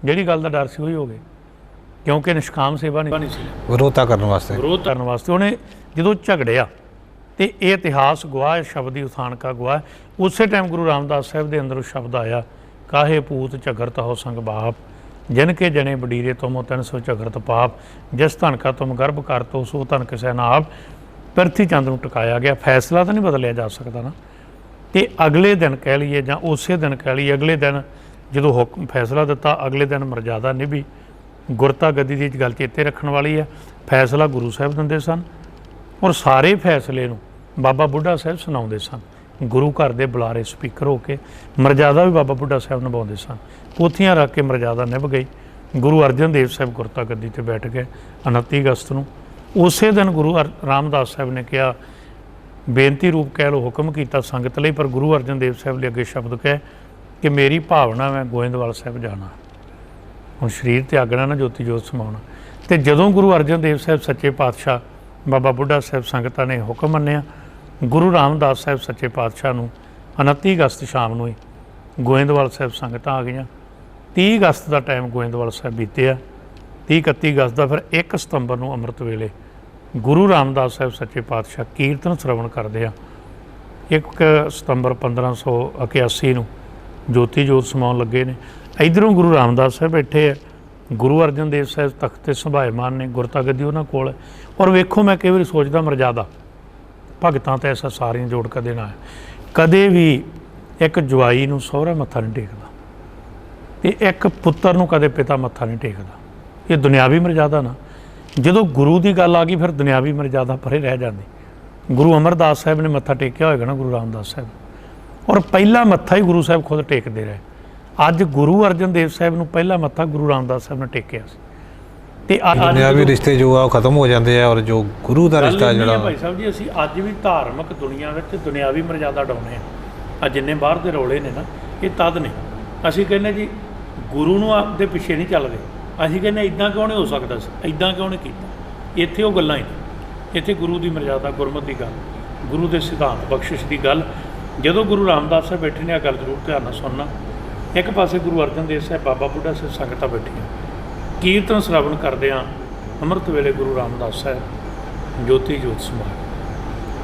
ਜਿਹੜੀ ਗੱਲ ਦਾ ਡਰ ਸੀ ਉਹੀ ਹੋ ਗਿਆ, ਕਿਉਂਕਿ ਨਿਸ਼ਕਾਮ ਸੇਵਾ ਨਹੀਂ ਸੀ, ਵਿਰੋਧਤਾ ਕਰਨ ਵਾਸਤੇ ਉਹਨੇ ਜਦੋਂ ਝਗੜਿਆ। ਤੇ ਇਹ ਇਤਿਹਾਸ ਗਵਾਹ, ਸ਼ਬਦੀ ਉਥਾਨ ਕਾ ਗਵਾਹ। ਉਸੇ ਟਾਈਮ ਗੁਰੂ ਰਾਮਦਾਸ ਸਾਹਿਬ ਦੇ ਅੰਦਰ ਸ਼ਬਦ ਆਇਆ, ਕਾਹੇ ਪੂਤ ਝਗਰਤ ਹੋ ਸੰਗ ਬਾਪ, ਜਿਨ ਕੇ ਜਣੇ ਬਡੀਰੇ ਤੁਮੋ 300 ਝਗਰਤ ਪਾਪ, ਜਿਸ ਧਨ ਕਾ ਤੁਮ ਗਰਭ ਕਰ ਤੋ ਸੋ ਧਨ ਕਿਸੇ ਨਾ ਆਪ। ਪਿਰਥੀ ਚੰਦ ਨੂੰ ਟਿਕਾਇਆ ਗਿਆ। ਫੈਸਲਾ ਤਾਂ ਨਹੀਂ ਬਦਲਿਆ ਜਾ ਸਕਦਾ ਨਾ। ਤੇ ਅਗਲੇ ਦਿਨ ਕਹਿ ਲਈਏ ਜਾਂ ਉਸੇ ਦਿਨ ਕਹਿ ਲਈਏ, ਅਗਲੇ ਦਿਨ ਜਦੋਂ ਹੁਕਮ ਫੈਸਲਾ ਦਿੱਤਾ, ਅਗਲੇ ਦਿਨ ਮਰਜ਼ਾਦਾ ਨਿਭੀ। ਗੁਰਤਾ ਗੱਦੀ ਦੀ ਗੱਲ ਚੇਤੇ ਰੱਖਣ ਵਾਲੀ ਹੈ, ਫੈਸਲਾ ਗੁਰੂ ਸਾਹਿਬ ਦਿੰਦੇ ਸਨ, ਔਰ ਸਾਰੇ ਫੈਸਲੇ ਨੂੰ ਬਾਬਾ ਬੁੱਢਾ ਸਾਹਿਬ ਸੁਣਾਉਂਦੇ ਸਨ। ਗੁਰੂ ਘਰ ਦੇ ਬੁਲਾਰੇ ਸਪੀਕਰ ਹੋ ਕੇ ਮਰਜ਼ਾਦਾ ਵੀ ਬਾਬਾ ਬੁੱਢਾ ਸਾਹਿਬ ਨਿਭਾਉਂਦੇ ਸਨ। ਪੋਥੀਆਂ ਰੱਖ ਕੇ ਮਰਜ਼ਾਦਾ ਨਿਭ ਗਈ। ਗੁਰੂ ਅਰਜਨ ਦੇਵ ਸਾਹਿਬ ਗੁਰਤਾ ਗੱਦੀ 'ਤੇ ਬੈਠ ਗਏ 29 ਅਗਸਤ ਨੂੰ। ਉਸੇ ਦਿਨ ਗੁਰੂ ਰਾਮਦਾਸ ਸਾਹਿਬ ਨੇ ਕਿਹਾ, ਬੇਨਤੀ ਰੂਪ ਕਹਿ ਲਓ, ਹੁਕਮ ਕੀਤਾ ਸੰਗਤ ਲਈ, ਪਰ ਗੁਰੂ ਅਰਜਨ ਦੇਵ ਸਾਹਿਬ ਲਈ ਅੱਗੇ ਸ਼ਬਦ ਕਹੇ ਕਿ ਮੇਰੀ ਭਾਵਨਾ ਮੈਂ ਗੋਇੰਦਵਾਲ ਸਾਹਿਬ ਜਾਣਾ। ਹੁਣ ਸਰੀਰ ਤਿਆਗਣਾ ਨਾ, ਜੋਤੀ ਜੋਤ ਸਮਾਉਣਾ। ਤੇ ਜਦੋਂ ਗੁਰੂ ਅਰਜਨ ਦੇਵ ਸਾਹਿਬ ਸੱਚੇ ਪਾਤਸ਼ਾਹ ਬਾਬਾ ਬੁੱਢਾ ਸਾਹਿਬ ਸੰਗਤਾਂ ਨੇ ਹੁਕਮ ਮੰਨਿਆ, ਗੁਰੂ ਰਾਮਦਾਸ ਸਾਹਿਬ ਸੱਚੇ ਪਾਤਸ਼ਾਹ ਨੂੰ 29 ਅਗਸਤ ਸ਼ਾਮ ਨੂੰ ਹੀ ਗੋਇੰਦਵਾਲ ਸਾਹਿਬ ਸੰਗਤਾਂ ਆ ਗਈਆਂ। 30 ਅਗਸਤ ਦਾ ਟਾਈਮ ਗੋਇੰਦਵਾਲ ਸਾਹਿਬ ਬੀਤਿਆ। 30-31 ਅਗਸਤ ਦਾ ਫਿਰ 1 ਸਤੰਬਰ ਨੂੰ ਅੰਮ੍ਰਿਤ ਵੇਲੇ ਗੁਰੂ ਰਾਮਦਾਸ ਸਾਹਿਬ ਸੱਚੇ ਪਾਤਸ਼ਾਹ ਕੀਰਤਨ ਸ਼ਰਵਣ ਕਰਦੇ ਆ। 1 ਸਤੰਬਰ 1581 ਨੂੰ ਜੋਤੀ ਜੋਤ ਸਮਾਉਣ ਲੱਗੇ ਨੇ। ਇੱਧਰੋਂ ਗੁਰੂ ਰਾਮਦਾਸ ਸਾਹਿਬ ਬੈਠੇ ਆ, ਗੁਰੂ ਅਰਜਨ ਦੇਵ ਸਾਹਿਬ ਤਖਤ 'ਤੇ ਸੰਭਾਇਮਾਨ ਨੇ, ਗੁਰਤਾ ਗੱਦੀ ਉਹਨਾਂ ਕੋਲ ਹੈ। ਔਰ ਵੇਖੋ, ਮੈਂ ਕਈ ਵਾਰੀ ਸੋਚਦਾ, ਮਰਜ਼ਾਦਾ ਭਗਤਾਂ ਤਾਂ ਐਸਾ ਸਾਰੀਆਂ ਜੋੜ ਕਦੇ ਨਾ ਹੈ। ਕਦੇ ਵੀ ਇੱਕ ਜਵਾਈ ਨੂੰ ਸਹੁਰਾ ਮੱਥਾ ਨਹੀਂ ਟੇਕਦਾ, ਤੇ ਇੱਕ ਪੁੱਤਰ ਨੂੰ ਕਦੇ ਪਿਤਾ ਮੱਥਾ ਨਹੀਂ ਟੇਕਦਾ। ਇਹ ਦੁਨਿਆਵੀ ਮਰਜ਼ਾਦਾ ਨਾ। ਜਦੋਂ ਗੁਰੂ ਦੀ ਗੱਲ ਆ ਗਈ, ਫਿਰ ਦੁਨਿਆਵੀ ਮਰਜ਼ਾਦਾ ਪਰੇ ਰਹਿ ਜਾਂਦੀ। ਗੁਰੂ ਅਮਰਦਾਸ ਸਾਹਿਬ ਨੇ ਮੱਥਾ ਟੇਕਿਆ ਹੋਏਗਾ ਨਾ ਗੁਰੂ ਰਾਮਦਾਸ ਸਾਹਿਬ, ਔਰ ਪਹਿਲਾ ਮੱਥਾ ਹੀ ਗੁਰੂ ਸਾਹਿਬ ਖੁਦ ਟੇਕਦੇ ਰਹੇ। ਅੱਜ ਗੁਰੂ ਅਰਜਨ ਦੇਵ ਸਾਹਿਬ ਨੂੰ ਪਹਿਲਾ ਮੱਥਾ ਗੁਰੂ ਰਾਮਦਾਸ ਸਾਹਿਬ ਨੇ ਟੇਕਿਆ ਸੀ। ਤੇ ਦੁਨਿਆਵੀ ਰਿਸ਼ਤੇ ਜੋ ਆ ਉਹ ਖਤਮ ਹੋ ਜਾਂਦੇ ਆ, ਔਰ ਜੋ ਗੁਰੂ ਦਾ ਰਿਸ਼ਤਾ ਜਿਹੜਾ ਭਾਈ ਸਾਹਿਬ ਜੀ, ਅਸੀਂ ਅੱਜ ਵੀ ਧਾਰਮਿਕ ਦੁਨੀਆ ਵਿੱਚ ਦੁਨਿਆਵੀ ਮਰਜ਼ਾਦਾ ਡਾਉਣੇ ਆ ਜਿੰਨੇ ਬਾਹਰ ਦੇ ਰੌਲੇ ਨੇ ਨਾ, ਇਹ ਤਦ ਨੇ। ਅਸੀਂ ਕਹਿੰਦੇ ਜੀ ਗੁਰੂ ਨੂੰ ਆਪਦੇ ਪਿੱਛੇ ਨਹੀਂ ਚੱਲਦੇ, ਅਸੀਂ ਕਹਿੰਦੇ ਇੱਦਾਂ ਕਿਉਂ ਨਹੀਂ ਹੋ ਸਕਦਾ ਸੀ, ਇੱਦਾਂ ਕਿਉਂ ਨਹੀਂ ਕੀਤਾ। ਇੱਥੇ ਉਹ ਗੱਲਾਂ ਹੀ ਨਹੀਂ, ਇੱਥੇ ਗੁਰੂ ਦੀ ਮਰਜ਼ਾਦਾ, ਗੁਰਮਤਿ ਦੀ ਗੱਲ, ਗੁਰੂ ਦੇ ਸਿਧਾਂਤ, ਬਖਸ਼ਿਸ਼ ਦੀ ਗੱਲ। ਜਦੋਂ ਗੁਰੂ ਰਾਮਦਾਸ ਸਾਹਿਬ ਬੈਠੇ ਨੇ, ਆ ਗੱਲ ਜ਼ਰੂਰ ਧਿਆਨ ਨਾਲ ਸੁਣਨਾ। ਇੱਕ ਪਾਸੇ ਗੁਰੂ ਅਰਜਨ ਦੇਵ ਸਾਹਿਬ, ਬਾਬਾ ਬੁੱਢਾ ਸਾਹਿਬ, ਸੰਗਤਾਂ ਬੈਠੀਆਂ ਕੀਰਤਨ ਸ਼ਰਵਣ ਕਰਦੇ ਹਾਂ। ਅੰਮ੍ਰਿਤ ਵੇਲੇ ਗੁਰੂ ਰਾਮਦਾਸ ਸਾਹਿਬ ਜੋਤੀ ਜੋਤ ਸਮਾ।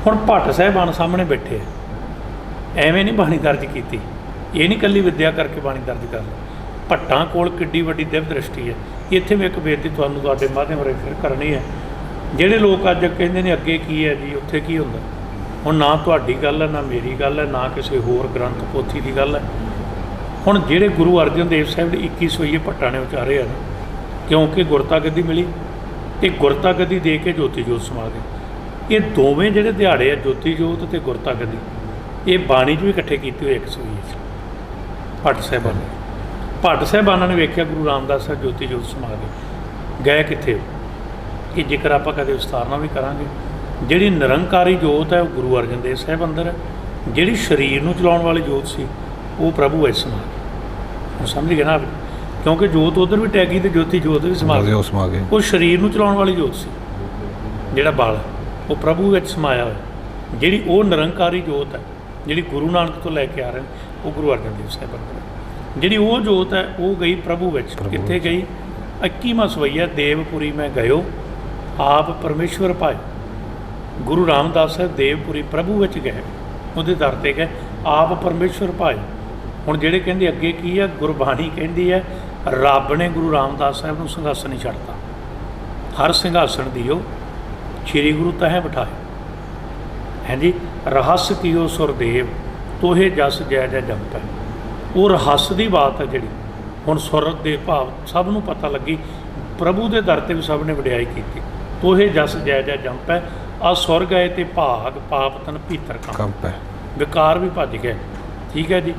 ਹੁਣ ਭੱਟ ਸਾਹਿਬਾਨ ਸਾਹਮਣੇ ਬੈਠੇ ਆ, ਐਵੇਂ ਨਹੀਂ ਬਾਣੀ ਦਰਜ ਕੀਤੀ, ਇਹ ਨਹੀਂ ਇਕੱਲੀ ਵਿੱਦਿਆ ਕਰਕੇ ਬਾਣੀ ਦਰਜ ਕਰ ਲਈ। ਭੱਟਾਂ ਕੋਲ ਕਿੱਡੀ ਵੱਡੀ ਦਿਵ ਦ੍ਰਿਸ਼ਟੀ ਹੈ। ਇੱਥੇ ਵੀ ਇੱਕ ਬੇਨਤੀ ਤੁਹਾਨੂੰ ਤੁਹਾਡੇ ਮਾਧਿਅਮ ਰਾਹੀਂ ਫਿਰ ਕਰਨੀ ਹੈ। ਜਿਹੜੇ ਲੋਕ ਅੱਜ ਕਹਿੰਦੇ ਨੇ ਅੱਗੇ ਕੀ ਹੈ ਜੀ, ਉੱਥੇ ਕੀ ਹੁੰਦਾ, ਹੁਣ ਨਾ ਤੁਹਾਡੀ ਗੱਲ ਹੈ, ਨਾ ਮੇਰੀ ਗੱਲ ਹੈ, ਨਾ ਕਿਸੇ ਹੋਰ ਗ੍ਰੰਥ ਪੋਥੀ ਦੀ ਗੱਲ ਹੈ। ਹੁਣ ਜਿਹੜੇ ਗੁਰੂ ਅਰਜਨ ਦੇਵ ਸਾਹਿਬ ਦੇ 21 ਸੋਈਏ ਭੱਟਾਂ ਨੇ ਉਚਾਰੇ ਹਨ, ਕਿਉਂਕਿ ਗੁਰਤਾ ਗੱਦੀ ਮਿਲੀ ਤੇ ਗੁਰਤਾ ਗੱਦੀ ਦੇ ਕੇ ਜੋਤੀ ਜੋਤ ਸਮਾ ਗਏ। ਇਹ ਦੋਵੇਂ ਜਿਹੜੇ ਦਿਹਾੜੇ ਆ, ਜੋਤੀ ਜੋਤ ਤੇ ਗੁਰਤਾ ਗੱਦੀ, ਇਹ ਬਾਣੀ 'ਚ ਵੀ ਇਕੱਠੇ ਕੀਤੇ ਹੋਏ ਇੱਕ ਸੋਈਏ 'ਚ। ਭੱਟ ਸਾਹਿਬਾਨਾਂ ਨੇ ਵੇਖਿਆ ਗੁਰੂ ਰਾਮਦਾਸ ਸਾਹਿਬ ਜੋਤੀ ਜੋਤ ਸਮਾ ਗਏ ਕਿੱਥੇ, ਕਿ ਜੇਕਰ ਆਪਾਂ ਕਦੇ ਵਿਸਤਾਰਨਾ ਵੀ ਕਰਾਂਗੇ। ਜਿਹੜੀ ਨਿਰੰਕਾਰੀ ਜੋਤ ਹੈ ਉਹ ਗੁਰੂ ਅਰਜਨ ਦੇਵ ਸਾਹਿਬ ਅੰਦਰ ਹੈ, ਜਿਹੜੀ ਸਰੀਰ ਨੂੰ ਚਲਾਉਣ ਵਾਲੀ ਜੋਤ ਸੀ ਉਹ ਪ੍ਰਭੂ ਵਿੱਚ ਸਮਾ ਗਈ। ਹੁਣ ਸਮਝ ਗਏ ਨਾ, ਕਿਉਂਕਿ ਜੋਤ ਉਧਰ ਵੀ ਟੈਗੀ ਤੇ ਜੋਤੀ ਜੋਤ ਵੀ ਸਮਾ ਗਈ। ਉਹ ਸਰੀਰ ਨੂੰ ਚਲਾਉਣ ਵਾਲੀ ਜੋਤ ਸੀ, ਜਿਹੜਾ ਬਲ ਉਹ ਪ੍ਰਭੂ ਵਿੱਚ ਸਮਾਇਆ ਹੋਇਆ। ਜਿਹੜੀ ਉਹ ਨਿਰੰਕਾਰੀ ਜੋਤ ਹੈ, ਜਿਹੜੀ ਗੁਰੂ ਨਾਨਕ ਤੋਂ ਲੈ ਕੇ ਆ ਰਹੇ ਨੇ, ਉਹ ਗੁਰੂ ਅਰਜਨ ਦੇਵ ਸਾਹਿਬ ਅੰਦਰ। ਜਿਹੜੀ ਉਹ ਜੋਤ ਹੈ ਉਹ ਗਈ ਪ੍ਰਭੂ ਵਿੱਚ। ਕਿੱਥੇ ਗਈ? 21ਵਾਂ ਸਵਈਆ ਦੇਵਪੁਰੀ ਮੈਂ ਗਇਓ ਆਪ ਪਰਮੇਸ਼ਵਰ ਪਾਏ। ਗੁਰੂ ਰਾਮਦਾਸ ਸਾਹਿਬ ਦੇਵਪੁਰੀ ਪ੍ਰਭੂ ਵਿੱਚ ਗਏ, ਉਹਦੇ ਦਰ 'ਤੇ ਗਏ, ਆਪ ਪਰਮੇਸ਼ਵਰ ਪਾਏ। ਹੁਣ ਜਿਹੜੇ ਕਹਿੰਦੇ ਅੱਗੇ ਕੀ ਹੈ, ਗੁਰਬਾਣੀ ਕਹਿੰਦੀ ਹੈ ਰੱਬ ਨੇ ਗੁਰੂ ਰਾਮਦਾਸ ਸਾਹਿਬ ਨੂੰ ਸਿੰਘਾਸਨ ਨਹੀਂ ਛੱਡਤਾ। ਹਰ ਸਿੰਘਾਸਨ ਦਿਓ ਸ਼੍ਰੀ ਗੁਰੂ ਤਹਿ ਬਿਠਾਏ। ਹਾਂਜੀ, ਰਹੱਸ ਕੀਓ ਸੁਰਦੇਵ ਤੋਹੇ ਜਸ ਜੈ ਜੈ ਜੰਪੈ। ਉਹ ਰਹੱਸ ਦੀ ਬਾਤ ਹੈ ਜਿਹੜੀ ਹੁਣ ਸੁਰਤ ਦੇ ਭਾਵ ਸਭ ਨੂੰ ਪਤਾ ਲੱਗੀ। ਪ੍ਰਭੂ ਦੇ ਦਰ 'ਤੇ ਵੀ ਸਭ ਨੇ ਵਡਿਆਈ ਕੀਤੀ। ਤੋਹੇ ਜਸ ਜੈ ਜੈ ਜੰਪੈ। ਆ ਸੁਰ ਗਏ ਤੇ ਭਾਗ ਪਾਪ ਤਨ ਭੀਤਰ ਕੰਪੈ। ਵਿਕਾਰ ਵੀ ਭੱਜ ਗਏ। ਠੀਕ ਹੈ ਜੀ।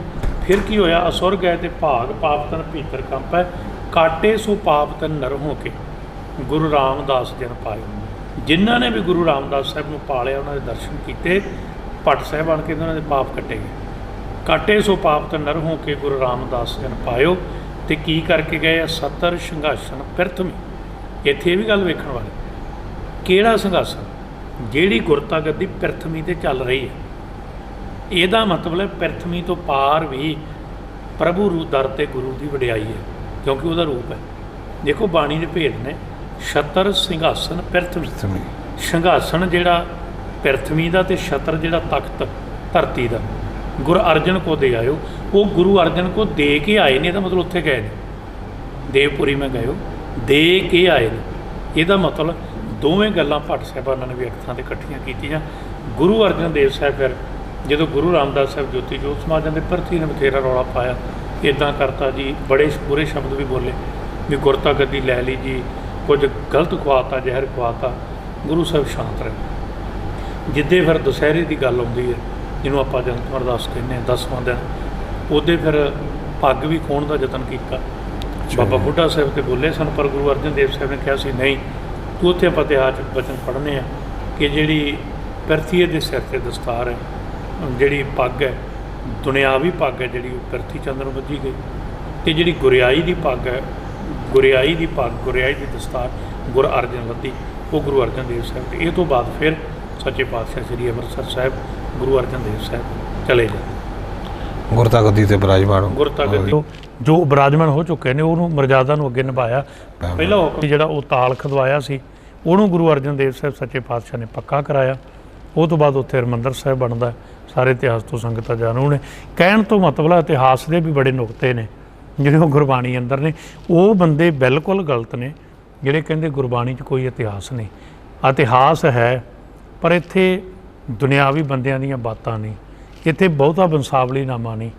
ਫਿਰ ਕੀ ਹੋਇਆ? ਅਸੁਰ ਗਏ ਤੇ ਭਾਗ ਪਾਪ ਤਨ ਭੀਤਰ ਕੰਪੈ। ਕਾਟੇ ਸੋ ਪਾਪ ਤਨ ਨਰ ਹੋ ਕੇ ਗੁਰੂ ਰਾਮਦਾਸ ਜਨ ਪਾਏ। ਜਿਨ੍ਹਾਂ ਨੇ ਵੀ ਗੁਰੂ ਰਾਮਦਾਸ ਸਾਹਿਬ ਨੂੰ ਪਾਲਿਆ, ਉਹਨਾਂ ਦੇ ਦਰਸ਼ਨ ਕੀਤੇ, ਭੱਟ ਸਾਹਿਬ ਬਣ ਕੇ ਉਹਨਾਂ ਦੇ ਪਾਪ ਕੱਟੇ ਗਏ। ਕਾਟੇ ਸੋ ਪਾਪ ਤਨ ਨਰ ਹੋ ਕੇ ਗੁਰੂ ਰਾਮਦਾਸ ਜਨ ਪਾਇਓ। ਤੇ ਕੀ ਕਰਕੇ ਗਏ? ਸਤਰ ਸਿੰਘਾਸਨ ਪ੍ਰਥਮੀ। ਇੱਥੇ ਇਹ ਵੀ ਗੱਲ ਵੇਖਣ ਵਾਲੀ, ਕਿਹੜਾ ਸਿੰਘਾਸਨ? ਜਿਹੜੀ ਗੁਰਤਾ ਗੱਦੀ ਪ੍ਰਥਮੀ 'ਤੇ ਚੱਲ ਰਹੀ ਹੈ। ਇਹਦਾ ਮਤਲਬ ਹੈ ਪ੍ਰਥਮੀ ਤੋਂ ਪਾਰ ਵੀ ਪ੍ਰਭੂ ਰੂ ਦਰ 'ਤੇ ਗੁਰੂ ਦੀ ਵਡਿਆਈ ਹੈ, ਕਿਉਂਕਿ ਉਹਦਾ ਰੂਪ ਹੈ। ਦੇਖੋ ਬਾਣੀ ਦੇ ਭੇਦ ਨੇ। ਛਤਰ ਸਿੰਘਾਸਨ ਪ੍ਰਥਮੀ। ਸਿੰਘਾਸਨ ਜਿਹੜਾ ਪ੍ਰਥਮੀ ਦਾ ਤੇ ਛਤਰ ਜਿਹੜਾ ਤਖਤ ਧਰਤੀ ਦਾ, ਗੁਰੂ ਅਰਜਨ ਕੋ ਦੇ ਆਇਓ। ਉਹ ਗੁਰੂ ਅਰਜਨ ਕੋ ਦੇ ਕੇ ਆਏ ਨੇ, ਇਹਦਾ ਮਤਲਬ ਉੱਥੇ ਗਏ ਨੇ। ਦੇਵਪੁਰੀ ਮੈਂ ਗਇਓ, ਦੇ ਕੇ ਆਏ ਨੇ। ਇਹਦਾ ਮਤਲਬ ਦੋਵੇਂ ਗੱਲਾਂ ਭੱਟ ਸਾਹਿਬਾਨਾਂ ਨੇ ਵੀ ਇੱਕ ਥਾਂ 'ਤੇ ਇਕੱਠੀਆਂ ਕੀਤੀਆਂ। ਗੁਰੂ ਅਰਜਨ ਦੇਵ ਸਾਹਿਬ ਫਿਰ ਜਦੋਂ ਗੁਰੂ ਰਾਮਦਾਸ ਸਾਹਿਬ ਜੋਤੀ ਜੋਤ ਸਮਾ ਜਾਂਦੇ, ਪ੍ਰਥੀ ਨੇ ਬਥੇਰਾ ਰੌਲਾ ਪਾਇਆ, ਇੱਦਾਂ ਕਰਤਾ ਜੀ, ਬੜੇ ਬੁਰੇ ਸ਼ਬਦ ਵੀ ਬੋਲੇ ਵੀ ਗੁਰਤਾ ਗੱਦੀ ਲੈ ਲਈ ਜੀ, ਕੁਝ ਗਲਤ ਖਵਾਤਾ, ਜ਼ਹਿਰ ਖਵਾਤਾ। ਗੁਰੂ ਸਾਹਿਬ ਸ਼ਾਂਤ ਰਹੇ। ਜਿੱਦੇ ਫਿਰ ਦੁਸਹਿਰੇ ਦੀ ਗੱਲ ਆਉਂਦੀ ਹੈ, ਜਿਹਨੂੰ ਆਪਾਂ ਜਨਮ ਅਰਦਾਸ ਕਹਿੰਦੇ ਹਾਂ, 10ਵਾਂ ਦਿਨ, ਉਹਦੇ ਫਿਰ ਪੱਗ ਵੀ ਖੋਹਣ ਦਾ ਯਤਨ ਕੀਤਾ। ਬਾਬਾ ਬੁੱਢਾ ਸਾਹਿਬ 'ਤੇ ਬੋਲੇ ਸਨ, ਪਰ ਗੁਰੂ ਅਰਜਨ ਦੇਵ ਸਾਹਿਬ ਨੇ ਕਿਹਾ ਸੀ ਨਹੀਂ, ਤੂੰ ਉੱਥੇ ਆਪਾਂ ਇਤਿਹਾਸ 'ਚ ਬਚਨ ਪੜ੍ਹਨੇ ਆ ਕਿ ਜਿਹੜੀ ਪ੍ਰਥੀਏ ਦੇ ਸਿਰ 'ਤੇ ਦਸਤਾਰ ਹੈ, ਜਿਹੜੀ ਪੱਗ ਹੈ, ਦੁਨਿਆਵੀ ਪੱਗ ਹੈ, ਜਿਹੜੀ ਉਹ ਪ੍ਰਥੀ ਚੰਦਰ ਨੂੰ ਬੱਝੀ ਗਈ। ਅਤੇ ਜਿਹੜੀ ਗੁਰਿਆਈ ਦੀ ਪੱਗ ਹੈ, ਗੁਰਿਆਈ ਦੀ ਪੱਗ, ਗੁਰਿਆਈ ਦੀ ਦਸਤਾਰ ਗੁਰ ਅਰਜਨ ਬੱਧੀ, ਉਹ ਗੁਰੂ ਅਰਜਨ ਦੇਵ ਸਾਹਿਬ। ਅਤੇ ਇਹ ਤੋਂ ਬਾਅਦ ਫਿਰ ਸੱਚੇ ਪਾਤਸ਼ਾਹ ਸ੍ਰੀ ਅੰਮ੍ਰਿਤਸਰ ਸਾਹਿਬ ਗੁਰੂ ਅਰਜਨ ਦੇਵ ਸਾਹਿਬ ਚਲੇ ਜਾਂਦੇ। ਗੁਰਤਾ ਗੱਦੀ 'ਤੇ ਬਿਰਾਜਮਾਨ, ਗੁਰਤਾ ਗੱਦੀ ਜੋ ਬਿਰਾਜਮਾਨ ਹੋ ਚੁੱਕੇ ਨੇ, ਉਹਨੂੰ ਮਰਜ਼ਾਦਾ ਨੂੰ ਅੱਗੇ ਨਿਭਾਇਆ। ਪਹਿਲਾ ਹੁਕਮ ਜਿਹੜਾ ਉਹ ਤਾਲ ਖਦਵਾਇਆ ਸੀ, ਉਹਨੂੰ ਗੁਰੂ ਅਰਜਨ ਦੇਵ ਸਾਹਿਬ ਸੱਚੇ ਪਾਤਸ਼ਾਹ ਨੇ ਪੱਕਾ ਕਰਾਇਆ। ਉਹ ਤੋਂ ਬਾਅਦ ਉੱਥੇ ਹਰਿਮੰਦਰ ਸਾਹਿਬ ਬਣਦਾ। ਸਾਰੇ ਇਤਿਹਾਸ ਤੋਂ ਸੰਗਤਾਂ ਜਾਣੂ ਨੇ। ਕਹਿਣ ਤੋਂ ਮਤਲਬ ਇਤਿਹਾਸ ਦੇ ਵੀ ਬੜੇ ਨੁਕਤੇ ਨੇ ਜਿਹੜੇ ਉਹ ਗੁਰਬਾਣੀ ਅੰਦਰ ਨੇ। ਉਹ ਬੰਦੇ ਬਿਲਕੁਲ ਗਲਤ ਨੇ ਜਿਹੜੇ ਕਹਿੰਦੇ ਗੁਰਬਾਣੀ 'ਚ ਕੋਈ ਇਤਿਹਾਸ ਨਹੀਂ। ਇਤਿਹਾਸ ਹੈ, ਪਰ ਇੱਥੇ ਦੁਨਿਆਵੀ ਬੰਦਿਆਂ ਦੀਆਂ ਬਾਤਾਂ ਨਹੀਂ, ਇੱਥੇ ਬਹੁਤਾ ਬੰਸਾਵਲੀ ਨਾਮਾ ਨਹੀਂ,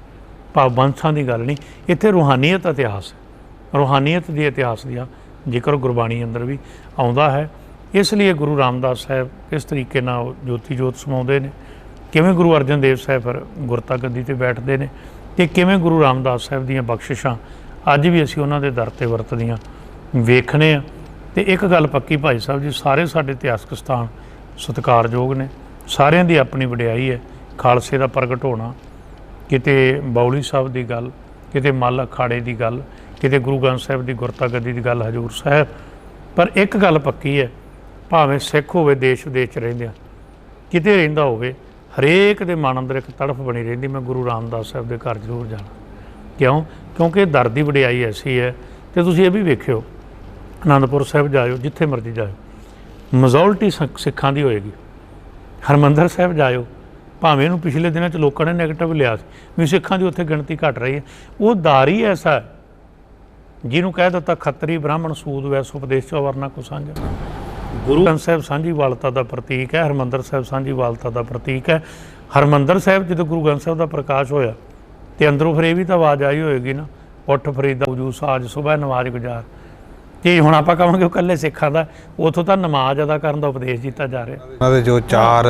ਭਾਵ ਬੰਸਾਂ ਦੀ ਗੱਲ ਨਹੀਂ। ਇੱਥੇ ਰੂਹਾਨੀਅਤ ਇਤਿਹਾਸ ਹੈ। ਰੂਹਾਨੀਅਤ ਦੀ ਇਤਿਹਾਸ ਦੀਆਂ ਜ਼ਿਕਰ ਗੁਰਬਾਣੀ ਅੰਦਰ ਵੀ ਆਉਂਦਾ ਹੈ। ਇਸ ਲਈ ਗੁਰੂ ਰਾਮਦਾਸ ਸਾਹਿਬ ਕਿਸ ਤਰੀਕੇ ਨਾਲ ਜੋਤੀ ਜੋਤ ਸਮਾਉਂਦੇ ਨੇ, ਕਿਵੇਂ ਗੁਰੂ ਅਰਜਨ ਦੇਵ ਸਾਹਿਬ ਫਿਰ ਗੁਰਤਾ ਗੱਦੀ 'ਤੇ ਬੈਠਦੇ ਨੇ, ਅਤੇ ਕਿਵੇਂ ਗੁਰੂ ਰਾਮਦਾਸ ਸਾਹਿਬ ਦੀਆਂ ਬਖਸ਼ਿਸ਼ਾਂ ਅੱਜ ਵੀ ਅਸੀਂ ਉਹਨਾਂ ਦੇ ਦਰ 'ਤੇ ਵਰਤਦੀਆਂ ਵੇਖਣੇ ਆ। ਤੇ ਇੱਕ ਗੱਲ ਪੱਕੀ ਭਾਈ ਸਾਹਿਬ ਜੀ, ਸਾਰੇ ਸਾਡੇ ਇਤਿਹਾਸਕ ਸਥਾਨ ਸਤਿਕਾਰਯੋਗ ਨੇ, ਸਾਰਿਆਂ ਦੀ ਆਪਣੀ ਵਡਿਆਈ ਹੈ। ਖਾਲਸੇ ਦਾ ਪ੍ਰਗਟ ਹੋਣਾ, ਕਿਤੇ ਬਾਉਲੀ ਸਾਹਿਬ ਦੀ ਗੱਲ, ਕਿਤੇ ਮੱਲ ਅਖਾੜੇ ਦੀ ਗੱਲ, ਕਿਤੇ ਗੁਰੂ ਗ੍ਰੰਥ ਸਾਹਿਬ ਦੀ ਗੁਰਤਾ ਗੱਦੀ ਦੀ ਗੱਲ, ਹਜ਼ੂਰ ਸਾਹਿਬ। ਪਰ ਇੱਕ ਗੱਲ ਪੱਕੀ ਹੈ, ਭਾਵੇਂ ਸਿੱਖ ਹੋਵੇ ਦੇਸ਼ ਵਿਦੇਸ਼ 'ਚ ਰਹਿੰਦਿਆਂ, ਕਿਤੇ ਰਹਿੰਦਾ ਹੋਵੇ, ਹਰੇਕ ਦੇ ਮਨ ਅੰਦਰ ਇੱਕ ਤੜਫ ਬਣੀ ਰਹਿੰਦੀ, ਮੈਂ ਗੁਰੂ ਰਾਮਦਾਸ ਸਾਹਿਬ ਦੇ ਘਰ ਜ਼ਰੂਰ ਜਾਣਾ। ਕਿਉਂ? ਕਿਉਂਕਿ ਦਰ ਦੀ ਵਡਿਆਈ ਐਸੀ ਹੈ। ਤੇ ਤੁਸੀਂ ਇਹ ਵੀ ਵੇਖਿਓ, ਅਨੰਦਪੁਰ ਸਾਹਿਬ ਜਾਇਓ, ਜਿੱਥੇ ਮਰਜ਼ੀ ਜਾਇਓ, ਮੈਜੋਰਟੀ ਸਿੱਖਾਂ ਦੀ ਹੋਏਗੀ। ਹਰਿਮੰਦਰ ਸਾਹਿਬ ਜਾਇਓ, ਭਾਵੇਂ ਇਹਨੂੰ ਪਿਛਲੇ ਦਿਨਾਂ 'ਚ ਲੋਕਾਂ ਨੇ ਨੈਗੇਟਿਵ ਲਿਆ ਸੀ ਵੀ ਸਿੱਖਾਂ ਦੀ ਉੱਥੇ ਗਿਣਤੀ ਘਟ ਰਹੀ ਹੈ। ਉਹ ਦਰ ਹੀ ਐਸਾ ਹੈ ਜਿਹਨੂੰ ਕਹਿ ਦਿੱਤਾ ਖੱਤਰੀ ਬ੍ਰਾਹਮਣ ਸੂਦ ਵੈਸ ਉਪਦੇਸ਼ ਚੋ ਵਰਨਾ ਕੋ ਸਾਂਝਾ। ਗੁਰੂ ਗ੍ਰੰਥ ਸਾਹਿਬ ਸਾਂਝੀ ਵਾਲਤਾ ਦਾ ਪ੍ਰਤੀਕ ਹੈ, ਹਰਿਮੰਦਰ ਸਾਹਿਬ ਸਾਂਝੀ ਵਾਲਤਾ ਦਾ ਪ੍ਰਤੀਕ ਹੈ। ਹਰਿਮੰਦਰ ਸਾਹਿਬ ਜਦੋਂ ਗੁਰੂ ਗ੍ਰੰਥ ਸਾਹਿਬ ਦਾ ਪ੍ਰਕਾਸ਼ ਹੋਇਆ ਤੇ ਅੰਦਰੋਂ ਫਿਰ ਇਹ ਵੀ ਤਾਂ ਆਵਾਜ਼ ਆਈ ਹੋਏਗੀ ਨਾ, ਉੱਠ ਫਰੀਦਾ ਵਜੂ ਸਾਜ ਸੁਬਹ ਨਮਾਜ਼ ਗੁਜ਼ਾਰ। ਤੇ ਹੁਣ ਆਪਾਂ ਕਹਾਂਗੇ ਉਹ ਇਕੱਲੇ ਸਿੱਖਾਂ ਦਾ, ਉੱਥੋਂ ਤਾਂ ਨਮਾਜ਼ ਅਦਾ ਕਰਨ ਦਾ ਉਪਦੇਸ਼ ਦਿੱਤਾ ਜਾ ਰਿਹਾ। ਉਹਨਾਂ ਦੇ ਜੋ 4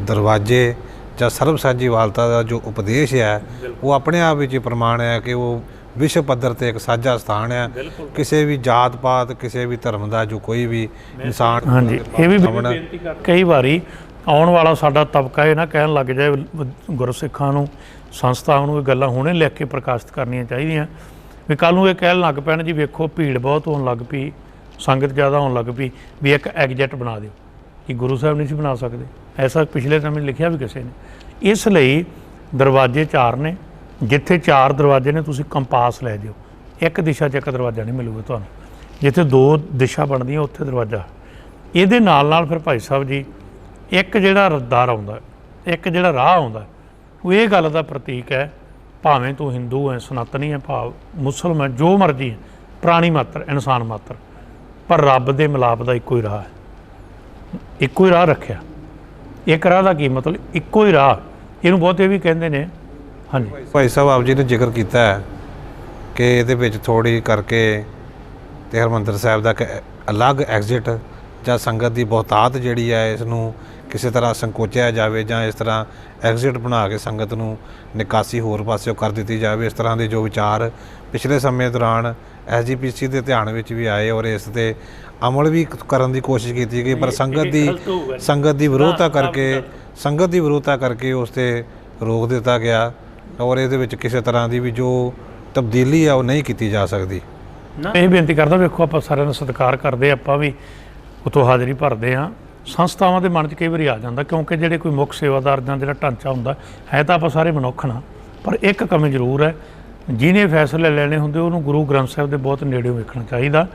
ਦਰਵਾਜ਼ੇ ਜਾਂ ਸਰਬ ਸਾਂਝੀ ਵਾਲਤਾ ਦਾ ਜੋ ਉਪਦੇਸ਼ ਹੈ, ਉਹ ਆਪਣੇ ਆਪ ਵਿੱਚ ਪ੍ਰਮਾਣ ਹੈ ਕਿ ਉਹ ਵਿਸ਼ਵ ਪੱਧਰ ਤੇ ਇੱਕ ਸਾਂਝਾ ਸਥਾਨ ਹੈ। ਕਿਸੇ ਵੀ ਜਾਤ ਪਾਤ, ਕਿਸੇ ਵੀ ਧਰਮ ਦਾ ਜੋ ਕੋਈ ਵੀ ਇਨਸਾਨ, ਹਾਂਜੀ, ਇਹ ਵੀ ਬੇਨਤੀ ਕਰ, ਕਈ ਵਾਰੀ ਆਉਣ ਵਾਲਾ ਸਾਡਾ ਤਬਕਾ ਇਹ ਨਾ ਕਹਿਣ ਲੱਗ ਜਾਏ ਗੁਰਸਿੱਖਾਂ ਨੂੰ, ਸੰਸਥਾਵਾਂ ਨੂੰ ਇਹ ਗੱਲਾਂ ਹੁਣੇ ਲਿਖ ਕੇ ਪ੍ਰਕਾਸ਼ਿਤ ਕਰਨੀਆਂ ਚਾਹੀਦੀਆਂ ਵੀ ਕੱਲ੍ਹ ਨੂੰ ਇਹ ਕਹਿਣ ਲੱਗ ਪੈਣ ਜੀ ਵੇਖੋ ਭੀੜ ਬਹੁਤ ਹੋਣ ਲੱਗ ਪਈ, ਸੰਗਤ ਜ਼ਿਆਦਾ ਹੋਣ ਲੱਗ ਪਈ, ਵੀ ਇੱਕ ਐਗਜੈਟ ਬਣਾ ਦਿਓ। ਕਿ ਗੁਰੂ ਸਾਹਿਬ ਨਹੀਂ ਸੀ ਬਣਾ ਸਕਦੇ? ਐਸਾ ਪਿਛਲੇ ਸਮੇਂ ਲਿਖਿਆ ਵੀ ਕਿਸੇ ਨੇ। ਇਸ ਲਈ ਦਰਵਾਜ਼ੇ 4 ਨੇ, ਜਿੱਥੇ 4 ਦਰਵਾਜ਼ੇ ਨੇ ਤੁਸੀਂ ਕੰਪਾਸ ਲੈ ਦਿਓ, ਇੱਕ ਦਿਸ਼ਾ 'ਚ ਇੱਕ ਦਰਵਾਜ਼ਾ ਨਹੀਂ ਮਿਲੂਗਾ ਤੁਹਾਨੂੰ। ਜਿੱਥੇ 2 ਦਿਸ਼ਾ ਬਣਦੀਆਂ ਉੱਥੇ ਦਰਵਾਜ਼ਾ। ਇਹਦੇ ਨਾਲ ਨਾਲ ਫਿਰ ਭਾਈ ਸਾਹਿਬ ਜੀ ਇੱਕ ਜਿਹੜਾ ਦਰ ਆਉਂਦਾ, ਇੱਕ ਜਿਹੜਾ ਰਾਹ ਆਉਂਦਾ, ਉਹ ਇਹ ਗੱਲ ਦਾ ਪ੍ਰਤੀਕ ਹੈ, ਭਾਵੇਂ ਤੂੰ ਹਿੰਦੂ ਹੈ, ਸਨਾਤਨੀ ਹੈ, ਭਾਵ ਮੁਸਲਮਾਨ, ਜੋ ਮਰਜ਼ੀ ਹੈ, ਪ੍ਰਾਣੀ ਮਾਤਰ, ਇਨਸਾਨ ਮਾਤਰ, ਪਰ ਰੱਬ ਦੇ ਮਿਲਾਪ ਦਾ ਇੱਕੋ ਹੀ ਰਾਹ ਹੈ। ਇੱਕੋ ਹੀ ਰਾਹ ਰੱਖਿਆ। ਇੱਕ ਰਾਹ ਦਾ ਕੀ ਮਤਲਬ? ਇੱਕੋ ਹੀ ਰਾਹ। ਇਹਨੂੰ ਬਹੁਤੇ ਵੀ ਕਹਿੰਦੇ ਨੇ। ਹਾਂਜੀ ਭਾਈ ਸਾਹਿਬ ਆਪ ਜੀ ਨੇ ਜ਼ਿਕਰ ਕੀਤਾ ਹੈ ਕਿ ਇਹਦੇ ਵਿੱਚ ਥੋੜ੍ਹੀ ਕਰਕੇ ਤੇ ਹਰਿਮੰਦਰ ਸਾਹਿਬ ਦਾ ਇੱਕ ਅਲੱਗ ਐਗਜ਼ਿਟ ਜਾਂ ਸੰਗਤ ਦੀ ਬਹੁਤਾਤ ਜਿਹੜੀ ਹੈ, ਇਸ ਨੂੰ ਕਿਸੇ ਤਰ੍ਹਾਂ ਸੰਕੋਚਿਆ ਜਾਵੇ ਜਾਂ ਇਸ ਤਰ੍ਹਾਂ ਐਗਜ਼ਿਟ ਬਣਾ ਕੇ ਸੰਗਤ ਨੂੰ ਨਿਕਾਸੀ ਹੋਰ ਪਾਸਿਓਂ ਕਰ ਦਿੱਤੀ ਜਾਵੇ। ਇਸ ਤਰ੍ਹਾਂ ਦੇ ਜੋ ਵਿਚਾਰ ਪਿਛਲੇ ਸਮੇਂ ਦੌਰਾਨ SGPC ਦੇ ਧਿਆਨ ਵਿੱਚ ਵੀ ਆਏ ਔਰ ਇਸ 'ਤੇ ਅਮਲ ਵੀ ਕਰਨ ਦੀ ਕੋਸ਼ਿਸ਼ ਕੀਤੀ ਗਈ, ਪਰ ਸੰਗਤ ਦੀ ਵਿਰੋਧਤਾ ਕਰਕੇ ਉਸ 'ਤੇ ਰੋਕ ਦਿੱਤਾ ਗਿਆ ਔਰ ਇਹਦੇ ਵਿੱਚ ਕਿਸੇ ਤਰ੍ਹਾਂ ਦੀ ਵੀ ਜੋ ਤਬਦੀਲੀ ਆ ਉਹ ਨਹੀਂ ਕੀਤੀ ਜਾ ਸਕਦੀ। ਇਹ ਬੇਨਤੀ ਕਰਦਾ, ਵੇਖੋ ਆਪਾਂ ਸਾਰਿਆਂ ਦਾ ਸਤਿਕਾਰ ਕਰਦੇ, ਆਪਾਂ ਵੀ ਉੱਥੋਂ ਹਾਜ਼ਰੀ ਭਰਦੇ ਹਾਂ। ਸੰਸਥਾਵਾਂ ਦੇ ਮਨ 'ਚ ਕਈ ਵਾਰੀ ਆ ਜਾਂਦਾ, ਕਿਉਂਕਿ ਜਿਹੜੇ ਕੋਈ ਮੁੱਖ ਸੇਵਾਦਾਰ ਜਾਂ ਜਿਹੜਾ ਢਾਂਚਾ ਹੁੰਦਾ ਹੈ, ਤਾਂ ਆਪਾਂ ਸਾਰੇ ਮਨੁੱਖ ਨਾ, ਪਰ ਇੱਕ ਕਮੀ ਜ਼ਰੂਰ ਹੈ, ਜਿਹਨੇ ਫੈਸਲੇ ਲੈਣੇ ਹੁੰਦੇ ਉਹਨੂੰ ਗੁਰੂ ਗ੍ਰੰਥ ਸਾਹਿਬ ਦੇ ਬਹੁਤ ਨੇੜਿਓਂ ਵੇਖਣਾ ਚਾਹੀਦਾ।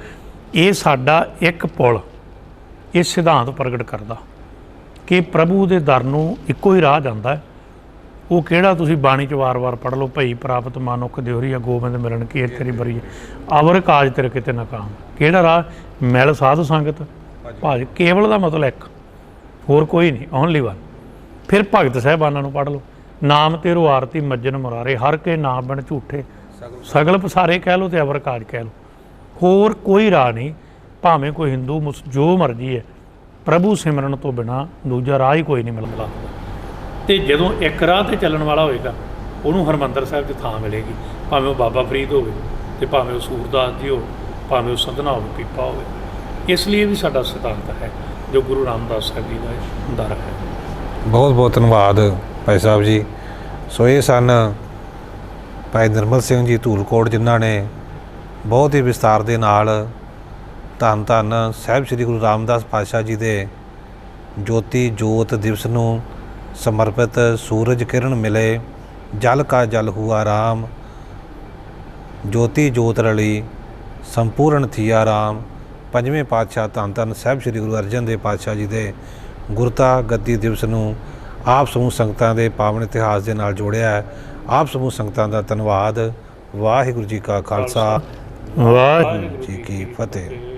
ਇਹ ਸਾਡਾ ਇੱਕ ਪੁਲ ਇਹ ਸਿਧਾਂਤ ਪ੍ਰਗਟ ਕਰਦਾ ਕਿ ਪ੍ਰਭੂ ਦੇ ਦਰ ਨੂੰ ਇੱਕੋ ਹੀ ਰਾਹ ਜਾਂਦਾ ਹੈ। ਉਹ ਕਿਹੜਾ? ਤੁਸੀਂ ਬਾਣੀ 'ਚ ਵਾਰ-ਵਾਰ ਪੜ੍ਹ ਲਓ, ਭਈ ਪ੍ਰਾਪਤ ਮਾਨੁਖ ਦਿਓਰੀਆ ਗੋਬਿੰਦ ਮਿਲਣ ਕੀ ਤੇਰੀ ਬਰੀ ਅਵਰ ਕਾਜ ਤੇਰੇ ਕਿਤੇ ਨਾਕਾਮ। ਕਿਹੜਾ ਰਾਹ? ਮਿਲ ਸਾਧ ਸੰਗਤ ਭਾਜ, ਕੇਵਲ ਦਾ ਮਤਲਬ ਇੱਕ, ਹੋਰ ਕੋਈ ਨਹੀਂ, ਓਨਲੀ ਵਨ। ਫਿਰ ਭਗਤ ਸਾਹਿਬਾਨਾਂ ਨੂੰ ਪੜ੍ਹ ਲਓ, ਨਾਮ ਤੇਰੋ ਆਰਤੀ ਮੱਜਨ ਮੁਰਾਰੇ, ਹਰ ਕੇ ਨਾਮ ਬਣ ਝੂਠੇ ਸਗਲ ਪਸਾਰੇ ਕਹਿ ਲਓ ਤੇ ਅਵਰ ਕਾਜ ਕਹਿ ਲਓ। ਹੋਰ ਕੋਈ ਰਾਹ ਨਹੀਂ, ਭਾਵੇਂ ਕੋਈ ਹਿੰਦੂ ਜੋ ਮਰਜ਼ੀ ਹੈ, ਪ੍ਰਭੂ ਸਿਮਰਨ ਤੋਂ ਬਿਨਾਂ ਦੂਜਾ ਰਾਹ ਹੀ ਕੋਈ ਨਹੀਂ ਮਿਲਦਾ। ਤੇ ਜਦੋਂ ਇੱਕ ਰਾਹ 'ਤੇ ਚੱਲਣ ਵਾਲਾ ਹੋਏਗਾ, ਉਹਨੂੰ ਹਰਿਮੰਦਰ ਸਾਹਿਬ 'ਚ ਥਾਂ ਮਿਲੇਗੀ, ਭਾਵੇਂ ਉਹ ਬਾਬਾ ਫਰੀਦ ਹੋਵੇ ਤੇ ਭਾਵੇਂ ਉਹ ਸੂਰਦਾਸ ਜੀ ਹੋਵੇ, ਭਾਵੇਂ ਉਹ ਸਧਨਾ ਹੋਵੇ, ਪੀਪਾ ਹੋਵੇ। ਇਸ ਲਈ ਵੀ ਸਾਡਾ ਸਿਧਾਂਤ ਹੈ ਜੋ ਗੁਰੂ ਰਾਮਦਾਸ ਸਾਹਿਬ ਜੀ ਦਾ ਦਰ ਹੈ। ਬਹੁਤ ਬਹੁਤ ਧੰਨਵਾਦ ਭਾਈ ਸਾਹਿਬ ਜੀ। ਸੋ ਇਹ ਸਨ ਭਾਈ ਨਿਰਮਲ ਸਿੰਘ ਜੀ ਧੂਲਕੋਟ, ਜਿਨ੍ਹਾਂ ਨੇ ਬਹੁਤ ਹੀ ਵਿਸਤਾਰ ਦੇ ਨਾਲ ਧੰਨ ਧੰਨ ਸਾਹਿਬ ਸ੍ਰੀ ਗੁਰੂ ਰਾਮਦਾਸ ਪਾਤਸ਼ਾਹ ਜੀ ਦੇ ਜੋਤੀ ਜੋਤ ਦਿਵਸ ਨੂੰ ਸਮਰਪਿਤ ਸੂਰਜ ਕਿਰਨ ਮਿਲੇ ਜਲ ਕਾ ਜਲ ਹੁਆ ਰਾਮ, ਜੋਤੀ ਜੋਤ ਰਲੀ ਸੰਪੂਰਨ ਥੀਆ ਰਾਮ। 5ਵੇਂ ਪਾਤਸ਼ਾਹ ਧੰਨ ਧੰਨ ਸਾਹਿਬ ਸ੍ਰੀ ਗੁਰੂ ਅਰਜਨ ਦੇਵ ਪਾਤਸ਼ਾਹ ਜੀ ਦੇ ਗੁਰਤਾ ਗੱਦੀ ਦਿਵਸ ਨੂੰ ਆਪ ਸਮੂਹ ਸੰਗਤਾਂ ਦੇ ਪਾਵਨ ਇਤਿਹਾਸ ਦੇ ਨਾਲ ਜੋੜਿਆ ਹੈ। ਆਪ ਸਮੂਹ ਸੰਗਤਾਂ ਦਾ ਧੰਨਵਾਦ। ਵਾਹਿਗੁਰੂ ਜੀ ਕਾ ਖਾਲਸਾ, ਵਾਹਿਗੁਰੂ ਜੀ ਕੀ ਫਤਿਹ।